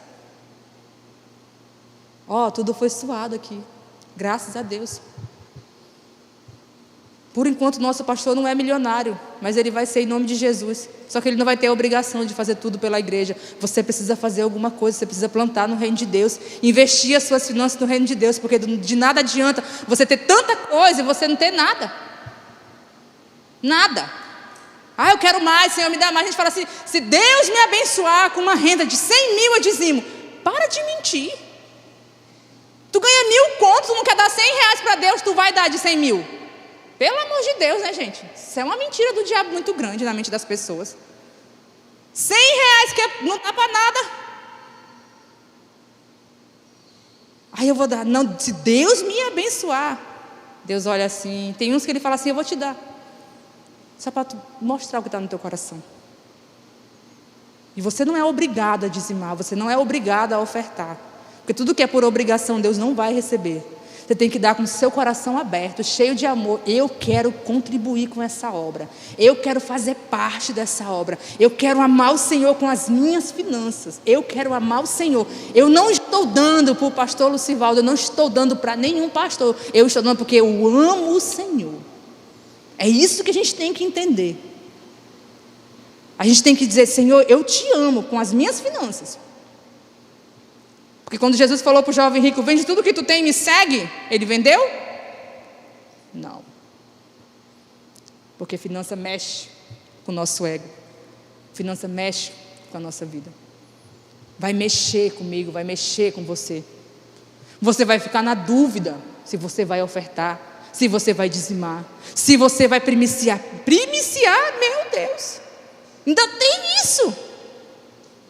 Tudo foi suado aqui. Graças a Deus. Por enquanto, nosso pastor não é milionário, mas ele vai ser em nome de Jesus. Só que ele não vai ter a obrigação de fazer tudo pela igreja. Você precisa fazer alguma coisa, você precisa plantar no reino de Deus, investir as suas finanças no reino de Deus, porque de nada adianta você ter tanta coisa e você não ter nada. Nada. Eu quero mais, Senhor, me dá mais. A gente fala assim, se Deus me abençoar com uma renda de 100 mil, eu dizimo. Para de mentir. Tu ganha 1.000 contos, tu não quer dar R$100 para Deus, tu vai dar de 100 mil. Pelo amor de Deus, né, gente? Isso é uma mentira do diabo muito grande na mente das pessoas. R$100 que não dá para nada. Aí eu vou dar. Não, se Deus me abençoar. Deus olha assim. Tem uns que ele fala assim, eu vou te dar. Só para mostrar o que está no teu coração. E você não é obrigado a dizimar, você não é obrigado a ofertar. Porque tudo que é por obrigação, Deus não vai receber. Você tem que dar com o seu coração aberto, cheio de amor. Eu quero contribuir com essa obra. Eu quero fazer parte dessa obra. Eu quero amar o Senhor com as minhas finanças. Eu quero amar o Senhor. Eu não estou dando para o pastor Lucivaldo, eu não estou dando para nenhum pastor. Eu estou dando porque eu amo o Senhor. É isso que a gente tem que entender. A gente tem que dizer, Senhor, eu te amo com as minhas finanças. Porque quando Jesus falou para o jovem rico, vende tudo que tu tem e me segue, ele vendeu? Não. Porque finança mexe com o nosso ego. Finança mexe com a nossa vida. Vai mexer comigo, vai mexer com você. Você vai ficar na dúvida se você vai ofertar, se você vai dizimar, se você vai primiciar. Primiciar, meu Deus. Ainda tem isso.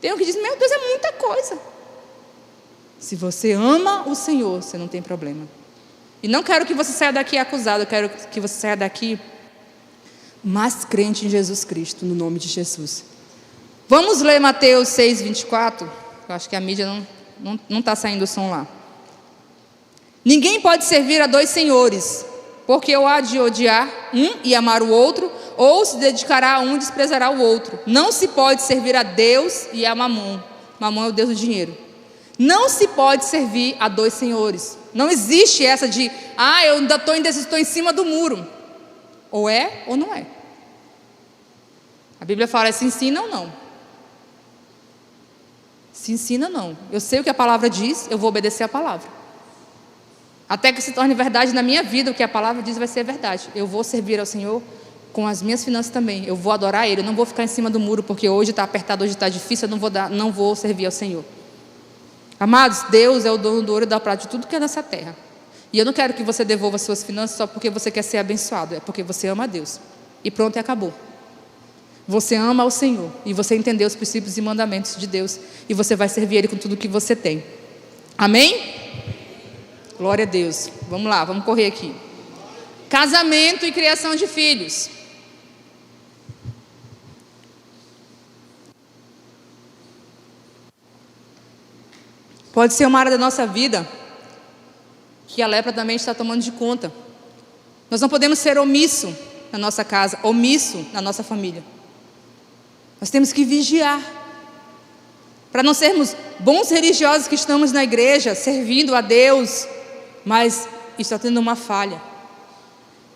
Tem um que diz, meu Deus, é muita coisa. Se você ama o Senhor, você não tem problema. E não quero que você saia daqui acusado, eu quero que você saia daqui mais crente em Jesus Cristo, no nome de Jesus. Vamos ler Mateus 6, 24. Eu acho que a mídia não está saindo o som lá. Ninguém pode servir a 2 senhores, porque ou há de odiar um e amar o outro, ou se dedicará a um e desprezará o outro. Não se pode servir a Deus e a Mamon. Mamon é o Deus do dinheiro. Não se pode servir a 2 senhores. Não existe essa de, eu ainda estou indeciso, estou em cima do muro. Ou é ou não é. A Bíblia fala, se ensina ou não. Se ensina não. Eu sei o que a palavra diz, eu vou obedecer a palavra. Até que se torne verdade na minha vida, o que a palavra diz vai ser verdade. Eu vou servir ao Senhor com as minhas finanças também. Eu vou adorar Ele, eu não vou ficar em cima do muro, porque hoje está apertado, hoje está difícil, eu não vou servir ao Senhor. Amados, Deus é o dono do ouro e da prata de tudo que é nessa terra. E eu não quero que você devolva suas finanças só porque você quer ser abençoado, é porque você ama a Deus. E pronto, e acabou. Você ama ao Senhor, e você entendeu os princípios e mandamentos de Deus, e você vai servir Ele com tudo que você tem. Amém? Glória a Deus. Vamos lá, vamos correr aqui. Casamento e criação de filhos. Pode ser uma área da nossa vida que a lepra também está tomando de conta. Nós não podemos ser omisso na nossa casa, omisso na nossa família. Nós temos que vigiar, para não sermos bons religiosos que estamos na igreja, servindo a Deus, mas está tendo uma falha.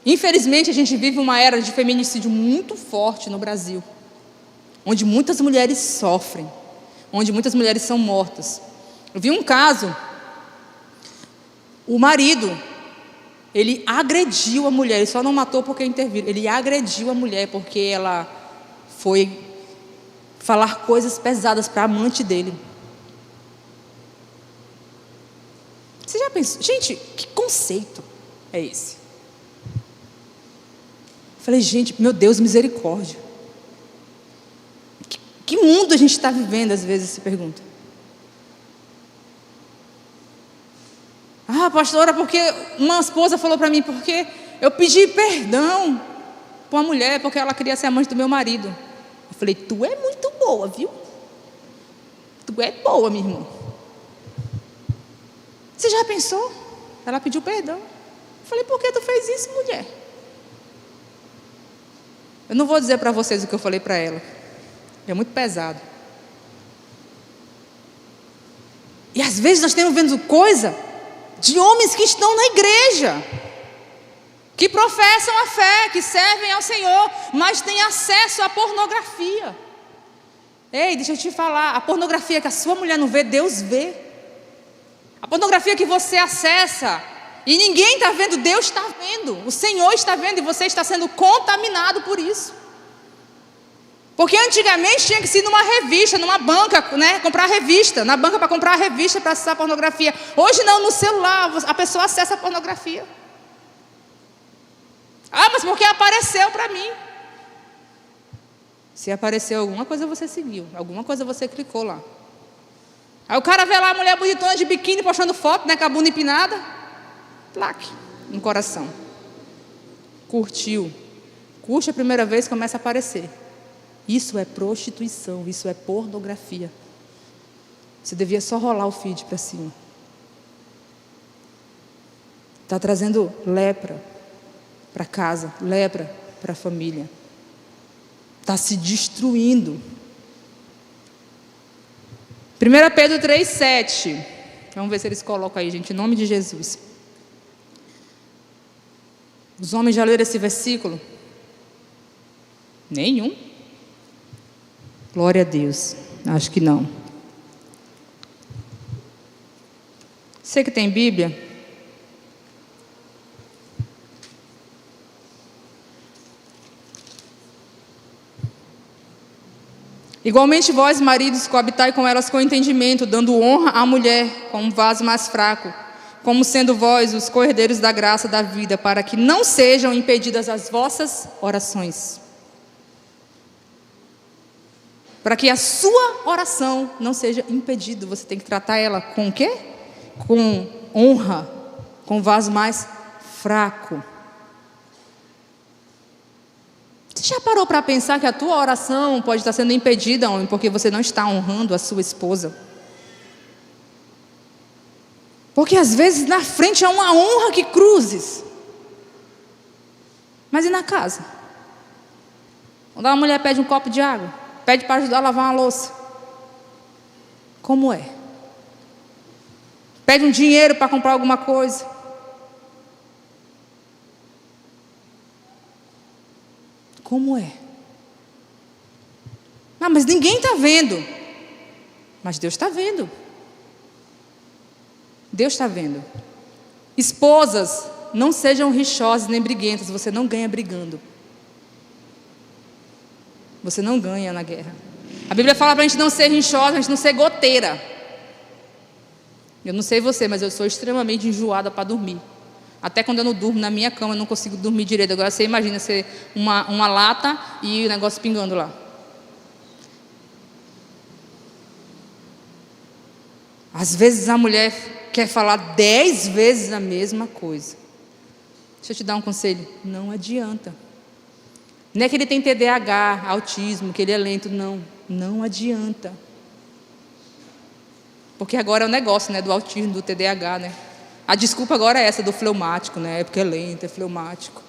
Infelizmente, a gente vive uma era de feminicídio muito forte no Brasil, onde muitas mulheres sofrem, onde muitas mulheres são mortas. Eu vi um caso, o marido, ele agrediu a mulher, ele só não matou porque interviram, ele agrediu a mulher porque ela foi falar coisas pesadas para a amante dele. Você já pensou? Gente, que conceito é esse? Eu falei, gente, meu Deus, misericórdia. Que mundo a gente está vivendo, às vezes, se pergunta. Ah, pastora, porque uma esposa falou para mim, porque eu pedi perdão para uma mulher, porque ela queria ser amante do meu marido. Eu falei, tu é muito boa, viu? Tu é boa, minha irmã. Você já pensou? Ela pediu perdão. Eu falei, por que tu fez isso, mulher? Eu não vou dizer para vocês o que eu falei para ela. É muito pesado. E às vezes nós estamos vendo coisa de homens que estão na igreja, que professam a fé, que servem ao Senhor, mas têm acesso à pornografia. Ei, deixa eu te falar, a pornografia que a sua mulher não vê, Deus vê. A pornografia que você acessa e ninguém está vendo, Deus está vendo, o Senhor está vendo, e você está sendo contaminado por isso. Porque antigamente tinha que ir numa revista, numa banca, né, comprar revista, na banca para comprar a revista para acessar a pornografia. Hoje não, no celular a pessoa acessa a pornografia. Ah, mas porque apareceu para mim. Se apareceu alguma coisa, você seguiu, alguma coisa você clicou lá. Aí o cara vê lá a mulher bonitona de biquíni postando foto, né, com a bunda empinada, plaque no coração. Curtiu. Curte a primeira vez, começa a aparecer. Isso é prostituição, isso é pornografia. Você devia só rolar o feed para cima. Está trazendo lepra para casa, lepra para a família. Está se destruindo. 1 Pedro 3,7. Vamos ver se eles colocam aí, gente, em nome de Jesus. Os homens já leram esse versículo? Nenhum. Glória a Deus. Acho que não. Você que tem Bíblia? Igualmente vós, maridos, coabitai com elas com entendimento, dando honra à mulher como um vaso mais fraco, como sendo vós os co-herdeiros da graça da vida, para que não sejam impedidas as vossas orações. Para que a sua oração não seja impedida, você tem que tratar ela com o quê? Com honra, com vaso mais fraco. Você já parou para pensar que a tua oração pode estar sendo impedida, homem, porque você não está honrando a sua esposa? Porque às vezes na frente é uma honra que cruzes. Mas e na casa? Quando uma mulher pede um copo de água, pede para ajudar a lavar uma louça, como é? Pede um dinheiro para comprar alguma coisa. Como é? Ah, mas ninguém está vendo. Mas Deus está vendo. Deus está vendo. Esposas, não sejam rixosas nem briguentas, você não ganha brigando. Você não ganha na guerra. A Bíblia fala para a gente não ser rinchosa, a gente não ser goteira. Eu não sei você, mas eu sou extremamente enjoada para dormir. Até quando eu não durmo na minha cama, eu não consigo dormir direito. Agora você imagina ser uma lata e o negócio pingando lá. Às vezes a mulher quer falar 10 vezes a mesma coisa. Deixa eu te dar um conselho. Não adianta. Não é que ele tem TDAH, autismo, que ele é lento. Não adianta. Porque agora é o negócio, né, do autismo, do TDAH, né? A desculpa agora é essa do fleumático, né? É porque é lento, é fleumático.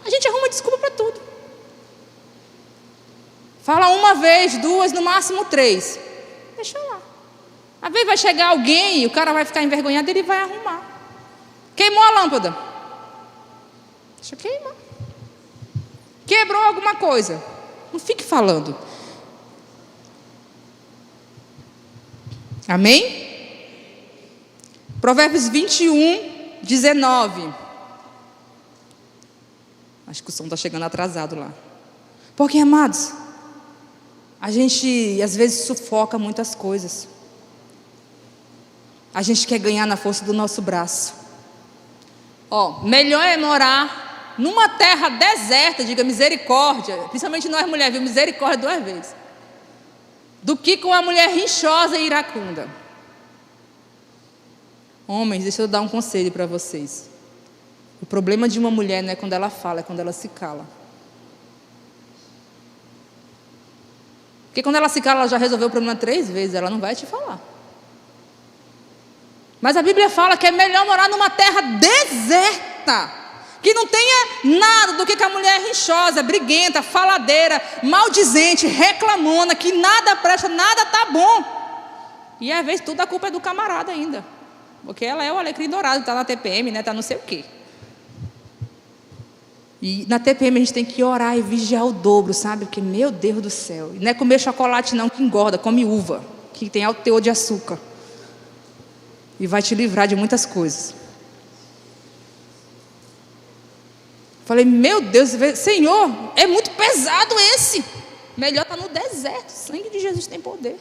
A gente arruma desculpa para tudo. Fala uma vez, 2, no máximo 3. Deixa lá. Às vezes vai chegar alguém e o cara vai ficar envergonhado e ele vai arrumar. Queimou a lâmpada. Deixa queimar. Quebrou alguma coisa. Não fique falando. Amém? Provérbios 21, 19. Acho que o som está chegando atrasado lá. Porque, amados, a gente às vezes sufoca muitas coisas. A gente quer ganhar na força do nosso braço. Melhor é morar numa terra deserta, diga misericórdia, principalmente nós mulheres, viu? Misericórdia 2 vezes, do que com uma mulher rinchosa e iracunda. Homens, deixa eu dar um conselho para vocês. O problema de uma mulher não é quando ela fala, é quando ela se cala. Porque quando ela se cala, ela já resolveu o problema 3 vezes, ela não vai te falar. Mas a Bíblia fala que é melhor morar numa terra deserta, que não tenha nada do que a mulher rinchosa, briguenta, faladeira, maldizente, reclamona, que nada presta, nada tá bom. E às vezes tudo a culpa é do camarada ainda, porque ela é o alecrim dourado, está na TPM, né? Está não sei o quê. E na TPM a gente tem que orar e vigiar o dobro, sabe? Porque, meu Deus do céu, não é comer chocolate não que engorda, come uva, que tem alto teor de açúcar. E vai te livrar de muitas coisas. Falei, meu Deus, Senhor, é muito pesado esse. Melhor estar no deserto. O sangue de Jesus tem poder.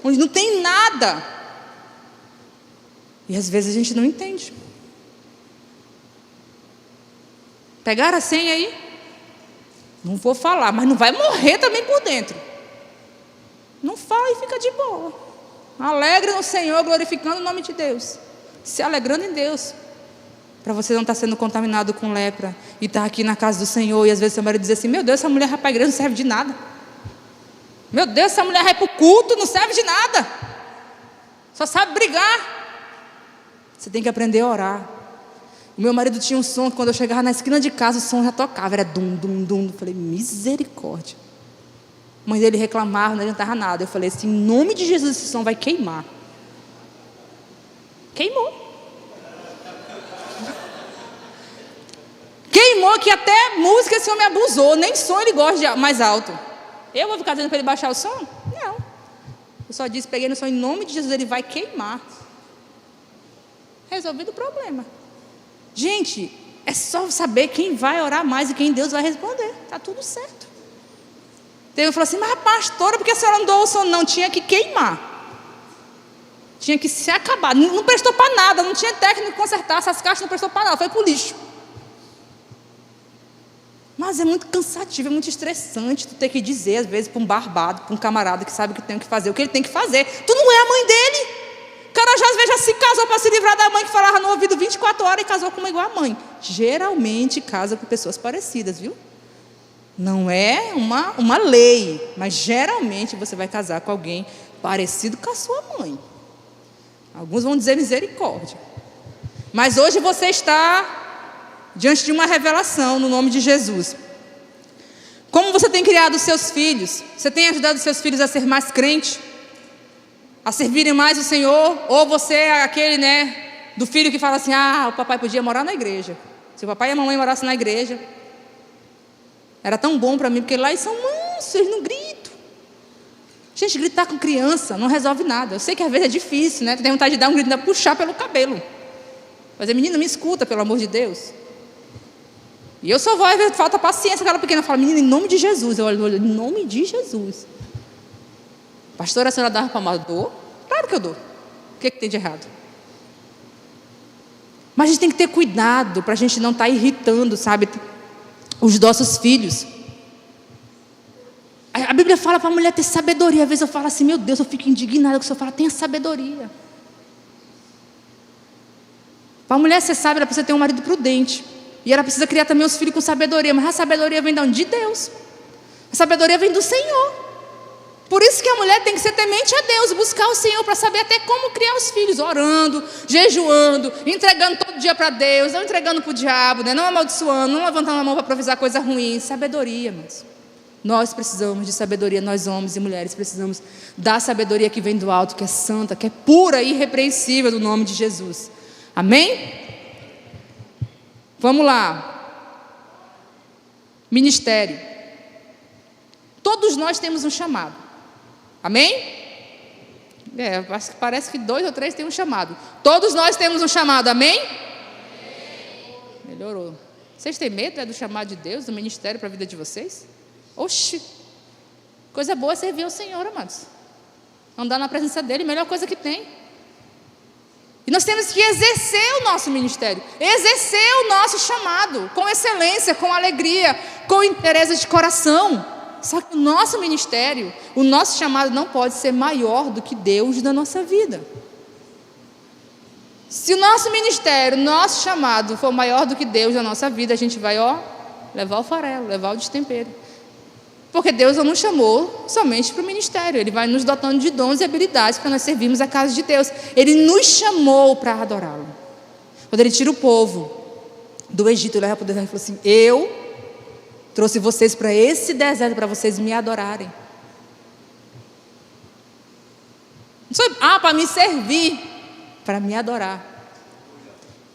Onde não tem nada. E às vezes a gente não entende. Pegaram a senha aí? Não vou falar, mas não vai morrer também por dentro. Não fala e fica de boa. Alegre no Senhor, glorificando o nome de Deus. Se alegrando em Deus. Para você não estar sendo contaminado com lepra. E estar aqui na casa do Senhor. E às vezes seu marido diz assim, meu Deus, essa mulher vai para a igreja, não serve de nada. Meu Deus, essa mulher vai para o culto, não serve de nada. Só sabe brigar. Você tem que aprender a orar. O meu marido tinha um som, quando eu chegava na esquina de casa, o som já tocava. Era dum, dum, dum. Eu falei, misericórdia. A mãe dele reclamava, não adiantava nada. Eu falei assim, em nome de Jesus, esse som vai queimar. Queimou. Queimou que até música esse homem abusou. Nem som ele gosta de mais alto. Eu vou ficar dizendo para ele baixar o som? Não. Eu só disse, peguei no som, em nome de Jesus, ele vai queimar. Resolvido o problema. Gente, é só saber quem vai orar mais e quem Deus vai responder. Está tudo certo. Então ele falou assim, mas pastora, por que a senhora não doou o som? Não, tinha que queimar. Tinha que se acabar. Não prestou para nada, não tinha técnico que consertar. Essas caixas não prestou para nada, foi para o lixo. Mas é muito cansativo, é muito estressante tu ter que dizer, às vezes, para um barbado, para um camarada que sabe o que tem que fazer, o que ele tem que fazer. Tu não é a mãe dele. O cara às vezes já se casou para se livrar da mãe que falava no ouvido 24 horas e casou com uma igual a mãe. Geralmente casa com pessoas parecidas, viu? Não é uma lei, mas geralmente você vai casar com alguém parecido com a sua mãe. Alguns vão dizer misericórdia. Mas hoje você está diante de uma revelação no nome de Jesus. Como você tem criado os seus filhos? Você tem ajudado os seus filhos a ser mais crente? A servirem mais o Senhor? Ou você é aquele, do filho que fala assim, o papai podia morar na igreja. Se o papai e a mamãe morassem na igreja, era tão bom para mim, porque lá eles são mansos, eles não gritam. Gente, gritar com criança não resolve nada. Eu sei que às vezes é difícil, né? Tu tem vontade de dar um grito, ainda puxar pelo cabelo. Mas a menina me escuta, pelo amor de Deus. E eu só vou, falta paciência, aquela pequena fala, menina, em nome de Jesus. Eu olho, em nome de Jesus. Pastora, a senhora dava para amar? Dou? Claro que eu dou. O que tem de errado? Mas a gente tem que ter cuidado para a gente não estar irritando, sabe, os nossos filhos. A Bíblia fala para a mulher ter sabedoria. Às vezes eu falo assim, meu Deus, eu fico indignada que o Senhor fala, tenha sabedoria. Para a mulher ser sábia, ela precisa ter um marido prudente. E ela precisa criar também os filhos com sabedoria. Mas a sabedoria vem de onde? De Deus. A sabedoria vem do Senhor. Por isso que a mulher tem que ser temente a Deus, buscar o Senhor para saber até como criar os filhos, orando, jejuando, entregando todo dia para Deus, não entregando para o diabo, né? Não amaldiçoando, não levantando a mão para profetizar coisa ruim. Sabedoria, mas nós precisamos de sabedoria, nós homens e mulheres precisamos da sabedoria que vem do alto, que é santa, que é pura e irrepreensível do nome de Jesus. Amém? Vamos lá. Ministério. Todos nós temos um chamado. Amém? Parece que 2 ou 3 têm um chamado. Todos nós temos um chamado, amém? Melhorou. Vocês têm medo do chamado de Deus, do ministério para a vida de vocês? Oxi, coisa boa é servir ao Senhor, amados. Andar na presença dEle, melhor coisa que tem. E nós temos que exercer o nosso ministério, exercer o nosso chamado, com excelência, com alegria, com interesse de coração. Só que o nosso ministério, o nosso chamado não pode ser maior do que Deus na nossa vida. Se o nosso ministério, o nosso chamado for maior do que Deus na nossa vida, a gente vai, levar o farelo, levar o destempero. Porque Deus não nos chamou somente para o ministério. Ele vai nos dotando de dons e habilidades para nós servirmos a casa de Deus. Ele nos chamou para adorá-lo. Quando Ele tira o povo do Egito, Ele leva para o deserto e falou assim, eu trouxe vocês para esse deserto para vocês me adorarem. Para me servir, para me adorar.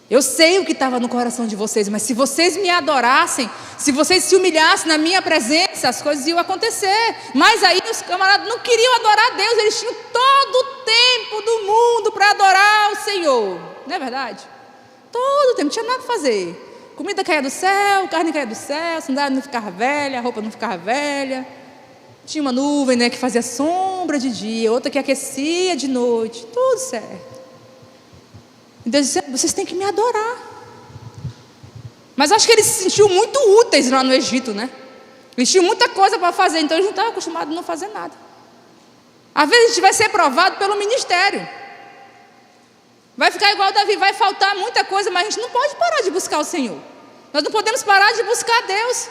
Eu sei o que estava no coração de vocês, mas se vocês me adorassem, se vocês se humilhassem na minha presença, as coisas iam acontecer. Mas aí os camaradas não queriam adorar a Deus, eles tinham todo o tempo do mundo para adorar o Senhor. Não é verdade? Todo o tempo, não tinha nada para fazer. Comida caía do céu, carne caía do céu, a sandália não ficava velha, a roupa não ficava velha. Tinha uma nuvem, né, que fazia sombra de dia, outra que aquecia de noite, tudo certo. E Deus disse, vocês têm que me adorar. Mas acho que eles se sentiam muito úteis lá no Egito, né? Eles tinham muita coisa para fazer, então eles não estavam acostumados a não fazer nada. Às vezes a gente vai ser provado pelo ministério. Vai ficar igual Davi, vai faltar muita coisa, mas a gente não pode parar de buscar o Senhor. Nós não podemos parar de buscar Deus.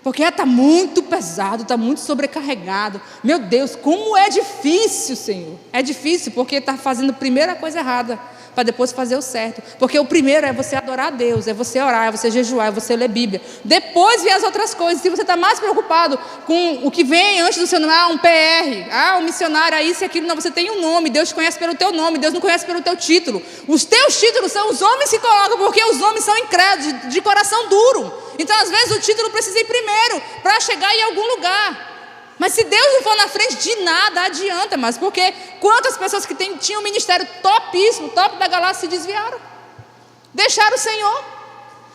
Porque está muito pesado, está muito sobrecarregado. Meu Deus, como é difícil, Senhor. É difícil porque está fazendo a primeira coisa errada, para depois fazer o certo. Porque o primeiro é você adorar a Deus, é você orar, é você jejuar, é você ler Bíblia. Depois vem as outras coisas. Se você está mais preocupado com o que vem antes do seu nome, um PR, um missionário, isso e aquilo, não, você tem um nome, Deus te conhece pelo teu nome, Deus não conhece pelo teu título. Os teus títulos são os homens que colocam, porque os homens são incrédulos, de coração duro. Então às vezes o título precisa ir primeiro, para chegar em algum lugar. Mas se Deus não for na frente, de nada adianta, mas porque quantas pessoas que tinham um ministério topíssimo, top da galáxia, se desviaram, deixaram o Senhor,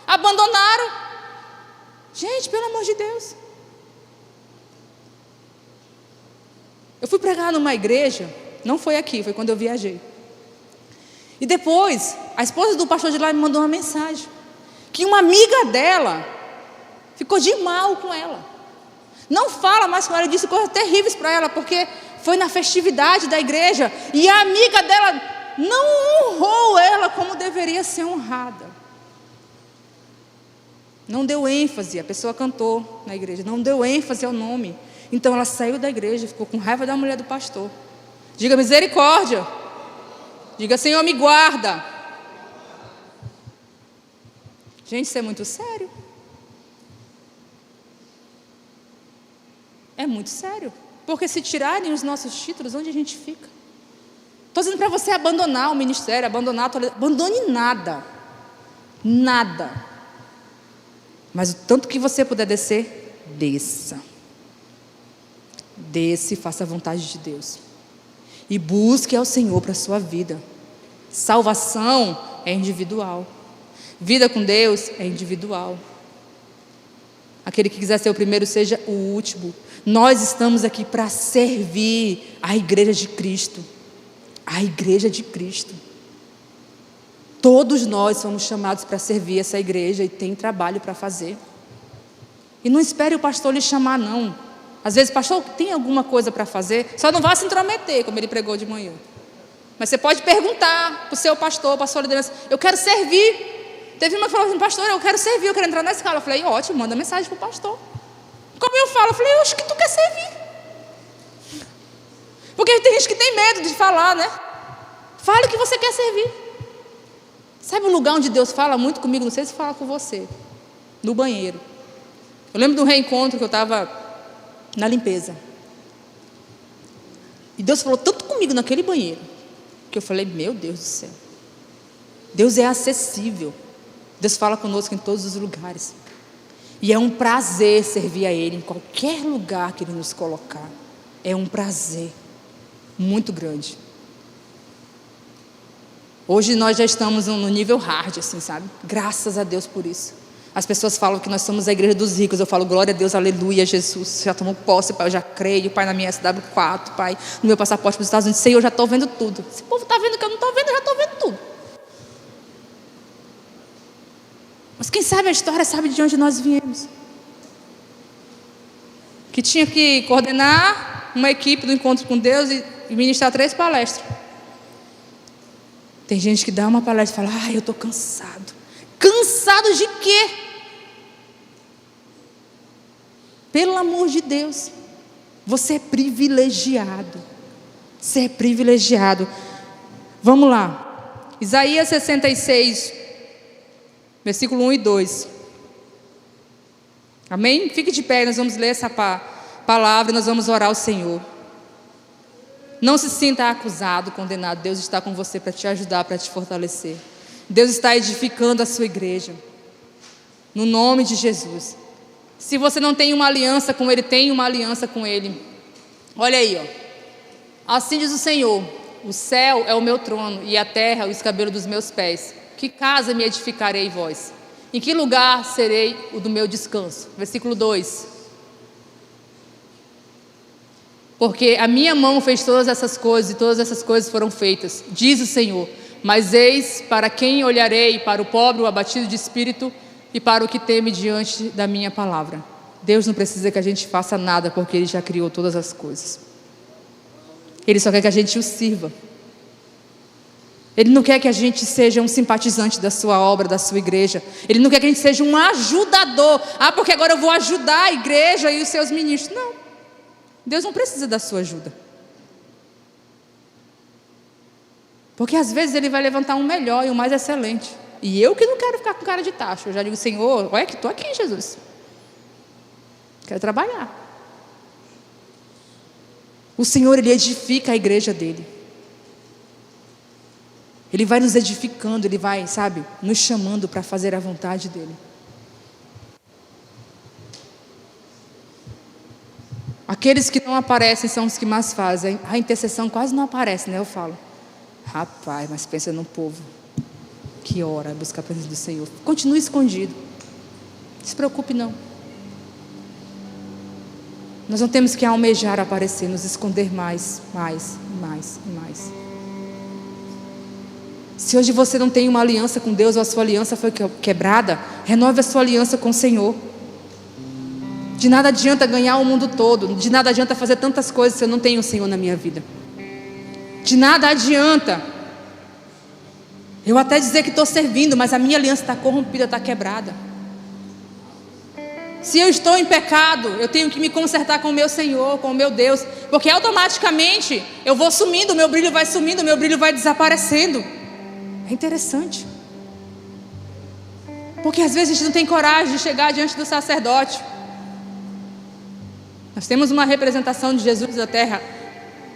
abandonaram. Gente, pelo amor de Deus. Eu fui pregar numa igreja, não foi aqui, foi quando eu viajei. E depois, a esposa do pastor de lá me mandou uma mensagem, que uma amiga dela ficou de mal com ela. Não fala mais com ela, disse coisas terríveis para ela, porque foi na festividade da igreja e a amiga dela não honrou ela como deveria ser honrada. Não deu ênfase, a pessoa cantou na igreja, não deu ênfase ao nome. Então ela saiu da igreja, ficou com raiva da mulher do pastor. Diga misericórdia. Diga, Senhor, me guarda. Gente, isso é muito sério. É muito sério. Porque se tirarem os nossos títulos, onde a gente fica? Estou dizendo para você abandonar o ministério, abandone nada. Nada. Mas o tanto que você puder descer, desça. Desça e faça a vontade de Deus. E busque ao Senhor para a sua vida. Salvação é individual. Vida com Deus é individual. Aquele que quiser ser o primeiro, seja o último. Nós estamos aqui para servir a igreja de Cristo. A igreja de Cristo. Todos nós somos chamados para servir essa igreja e tem trabalho para fazer. E não espere o pastor lhe chamar, não. Às vezes, pastor, tem alguma coisa para fazer? Só não vá se intrometer, como ele pregou de manhã. Mas você pode perguntar para o seu pastor, para a sua liderança: eu quero servir. Teve uma que falou assim: pastor, eu quero servir, eu quero entrar na escala. Eu falei: ótimo, manda mensagem para o pastor. Como eu falo? Eu falei: eu acho que tu quer servir. Porque tem gente que tem medo de falar, né? Fale que você quer servir. Sabe um lugar onde Deus fala muito comigo? Não sei se fala com você. No banheiro. Eu lembro de um reencontro que eu estava na limpeza. E Deus falou tanto comigo naquele banheiro, que eu falei: meu Deus do céu. Deus é acessível. Deus fala conosco em todos os lugares. E é um prazer servir a Ele em qualquer lugar que Ele nos colocar. É um prazer muito grande. Hoje nós já estamos no nível hard, assim, sabe? Graças a Deus por isso. As pessoas falam que nós somos a igreja dos ricos. Eu falo: glória a Deus, aleluia, Jesus. Já tomou posse, Pai, eu já creio, Pai, na minha SW4, Pai, no meu passaporte para os Estados Unidos. Senhor, eu já estou vendo tudo. Esse povo está vendo que eu não estou vendo, eu já estou vendo tudo. Mas quem sabe a história sabe de onde nós viemos. Que tinha que coordenar uma equipe do encontro com Deus e ministrar 3 palestras. Tem gente que dá uma palestra e fala: ai, eu estou cansado. Cansado de quê? Pelo amor de Deus, você é privilegiado. Você é privilegiado. Vamos lá. Isaías 66, versículo 1 e 2. Amém? Fique de pé, nós vamos ler essa palavra e nós vamos orar ao Senhor. Não se sinta acusado, condenado. Deus está com você para te ajudar, para te fortalecer. Deus está edificando a sua igreja. No nome de Jesus. Se você não tem uma aliança com Ele, tenha uma aliança com Ele. Olha aí, ó. Assim diz o Senhor: o céu é o meu trono e a terra o escabelo dos meus pés. Que casa me edificarei, vós? Em que lugar serei o do meu descanso? Versículo 2. Porque a minha mão fez todas essas coisas e todas essas coisas foram feitas, diz o Senhor. Mas eis para quem olharei: para o pobre, o abatido de espírito, e para o que teme diante da minha palavra. Deus não precisa que a gente faça nada, porque Ele já criou todas as coisas. Ele só quer que a gente o sirva. Ele não quer que a gente seja um simpatizante da sua obra, da sua igreja. Ele não quer que a gente seja um ajudador. Ah, porque agora eu vou ajudar a igreja e os seus ministros. Não. Deus não precisa da sua ajuda. Porque às vezes Ele vai levantar um melhor e um mais excelente. E eu que não quero ficar com cara de tacho. Eu já digo: Senhor, olha que estou aqui, Jesus. Quero trabalhar. O Senhor, Ele edifica a igreja dEle. Ele vai nos edificando, Ele vai, sabe, nos chamando para fazer a vontade dEle. Aqueles que não aparecem são os que mais fazem. A intercessão quase não aparece, né? Eu falo: rapaz, mas pensa no povo que ora, busca a presença do Senhor. Continue escondido. Não se preocupe, não. Nós não temos que almejar aparecer, nos esconder mais. Se hoje você não tem uma aliança com Deus, ou a sua aliança foi quebrada, renove a sua aliança com o Senhor. De nada adianta ganhar o mundo todo, de nada adianta fazer tantas coisas se eu não tenho o Senhor na minha vida. De nada adianta eu até dizer que estou servindo, mas a minha aliança está corrompida, está quebrada. Se eu estou em pecado, eu tenho que me consertar com o meu Senhor, com o meu Deus, porque automaticamente eu vou sumindo, o meu brilho vai sumindo, o meu brilho vai desaparecendo. É interessante, porque às vezes a gente não tem coragem de chegar diante do sacerdote. Nós temos uma representação de Jesus na terra.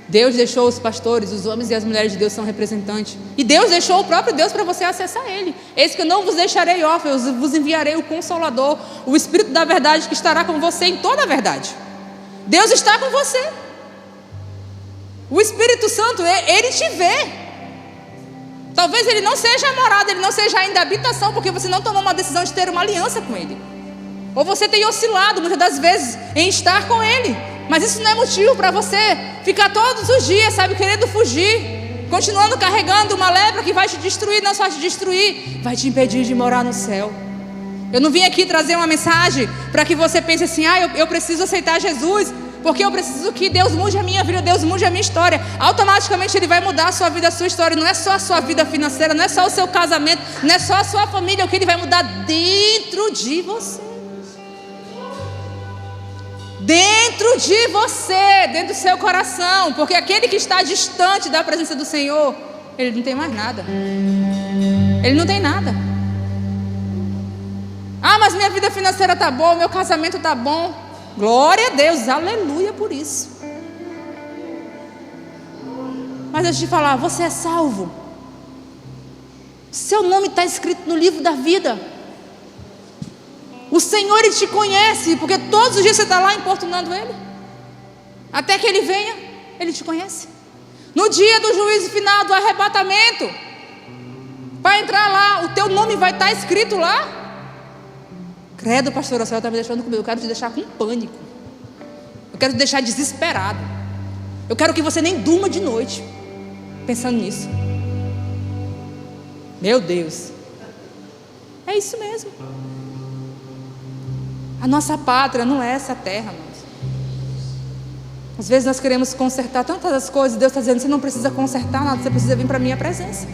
Deus deixou os pastores, os homens e as mulheres de Deus são representantes. E Deus deixou o próprio Deus para você acessar Ele. Eis que eu não vos deixarei órfãos, eu vos enviarei o Consolador, o Espírito da verdade, que estará com você em toda a verdade. Deus está com você. O Espírito Santo, Ele te vê. Talvez Ele não seja a morada, Ele não seja ainda a habitação, porque você não tomou uma decisão de ter uma aliança com Ele. Ou você tem oscilado muitas das vezes em estar com Ele. Mas isso não é motivo para você ficar todos os dias, sabe, querendo fugir, continuando carregando uma lepra que vai te destruir. Não só te destruir, vai te impedir de morar no céu. Eu não vim aqui trazer uma mensagem para que você pense assim: eu preciso aceitar Jesus, porque eu preciso que Deus mude a minha vida, Deus mude a minha história. Automaticamente Ele vai mudar a sua vida, a sua história. Não é só a sua vida financeira, não é só o seu casamento, não é só a sua família. O que Ele vai mudar dentro de você. Dentro de você, dentro do seu coração. Porque aquele que está distante da presença do Senhor, ele não tem mais nada. Ele não tem nada. Ah, mas minha vida financeira está boa, meu casamento está bom. Glória a Deus, aleluia por isso. Mas deixa eu te falar, você é salvo. Seu nome está escrito no livro da vida. O Senhor, Ele te conhece, porque todos os dias você está lá importunando Ele. Até que Ele venha, Ele te conhece. No dia do juízo final, do arrebatamento, vai entrar lá, o teu nome vai estar escrito lá. Credo, pastor, a senhora está me deixando comigo. Eu quero te deixar com pânico. Eu quero te deixar desesperado. Eu quero que você nem durma de noite pensando nisso. Meu Deus. É isso mesmo. A nossa pátria não é essa terra, irmãos. Às vezes nós queremos consertar tantas as coisas. Deus está dizendo: você não precisa consertar nada, você precisa vir para a minha presença.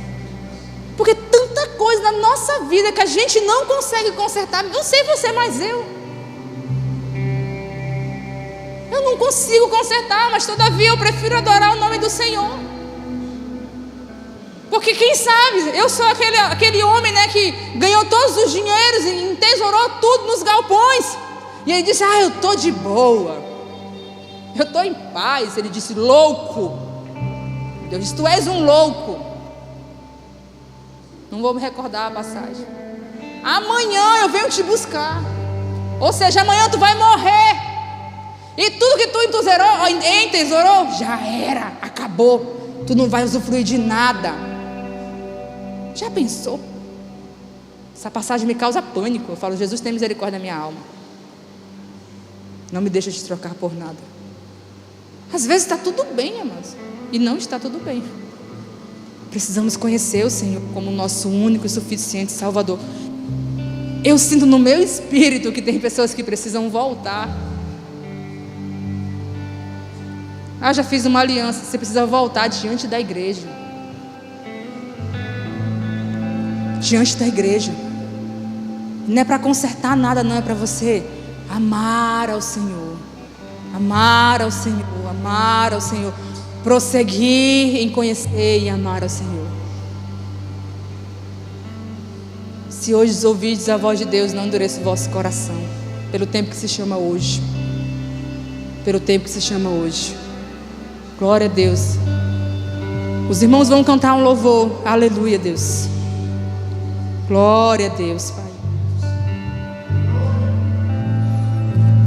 Porque tanta coisa na nossa vida que a gente não consegue consertar. Não sei você, mas eu não consigo consertar. Mas todavia eu prefiro adorar o nome do Senhor. Porque quem sabe, eu sou aquele homem, né, que ganhou todos os dinheiros e entesourou tudo nos galpões. E ele disse: eu estou de boa, eu estou em paz. Ele disse: louco. Deus disse: tu és um louco. Não vou me recordar a passagem. Amanhã eu venho te buscar. Ou seja, amanhã tu vai morrer. E tudo que tu entesourou já era, acabou. Tu não vai usufruir de nada. Já pensou? Essa passagem me causa pânico. Eu falo: Jesus, tem misericórdia da minha alma. Não me deixa te trocar por nada. Às vezes está tudo bem, amados, e não está tudo bem. Precisamos conhecer o Senhor como nosso único e suficiente Salvador. Eu sinto no meu espírito que tem pessoas que precisam voltar. Já fiz uma aliança. Você precisa voltar diante da igreja. Diante da igreja. Não é para consertar nada, não. É para você amar ao Senhor. Amar ao Senhor. Amar ao Senhor. Prosseguir em conhecer e amar ao Senhor. Se hoje ouvirdes a voz de Deus, não endureça o vosso coração. Pelo tempo que se chama hoje. Pelo tempo que se chama hoje. Glória a Deus. Os irmãos vão cantar um louvor. Aleluia, Deus. Glória a Deus, Pai.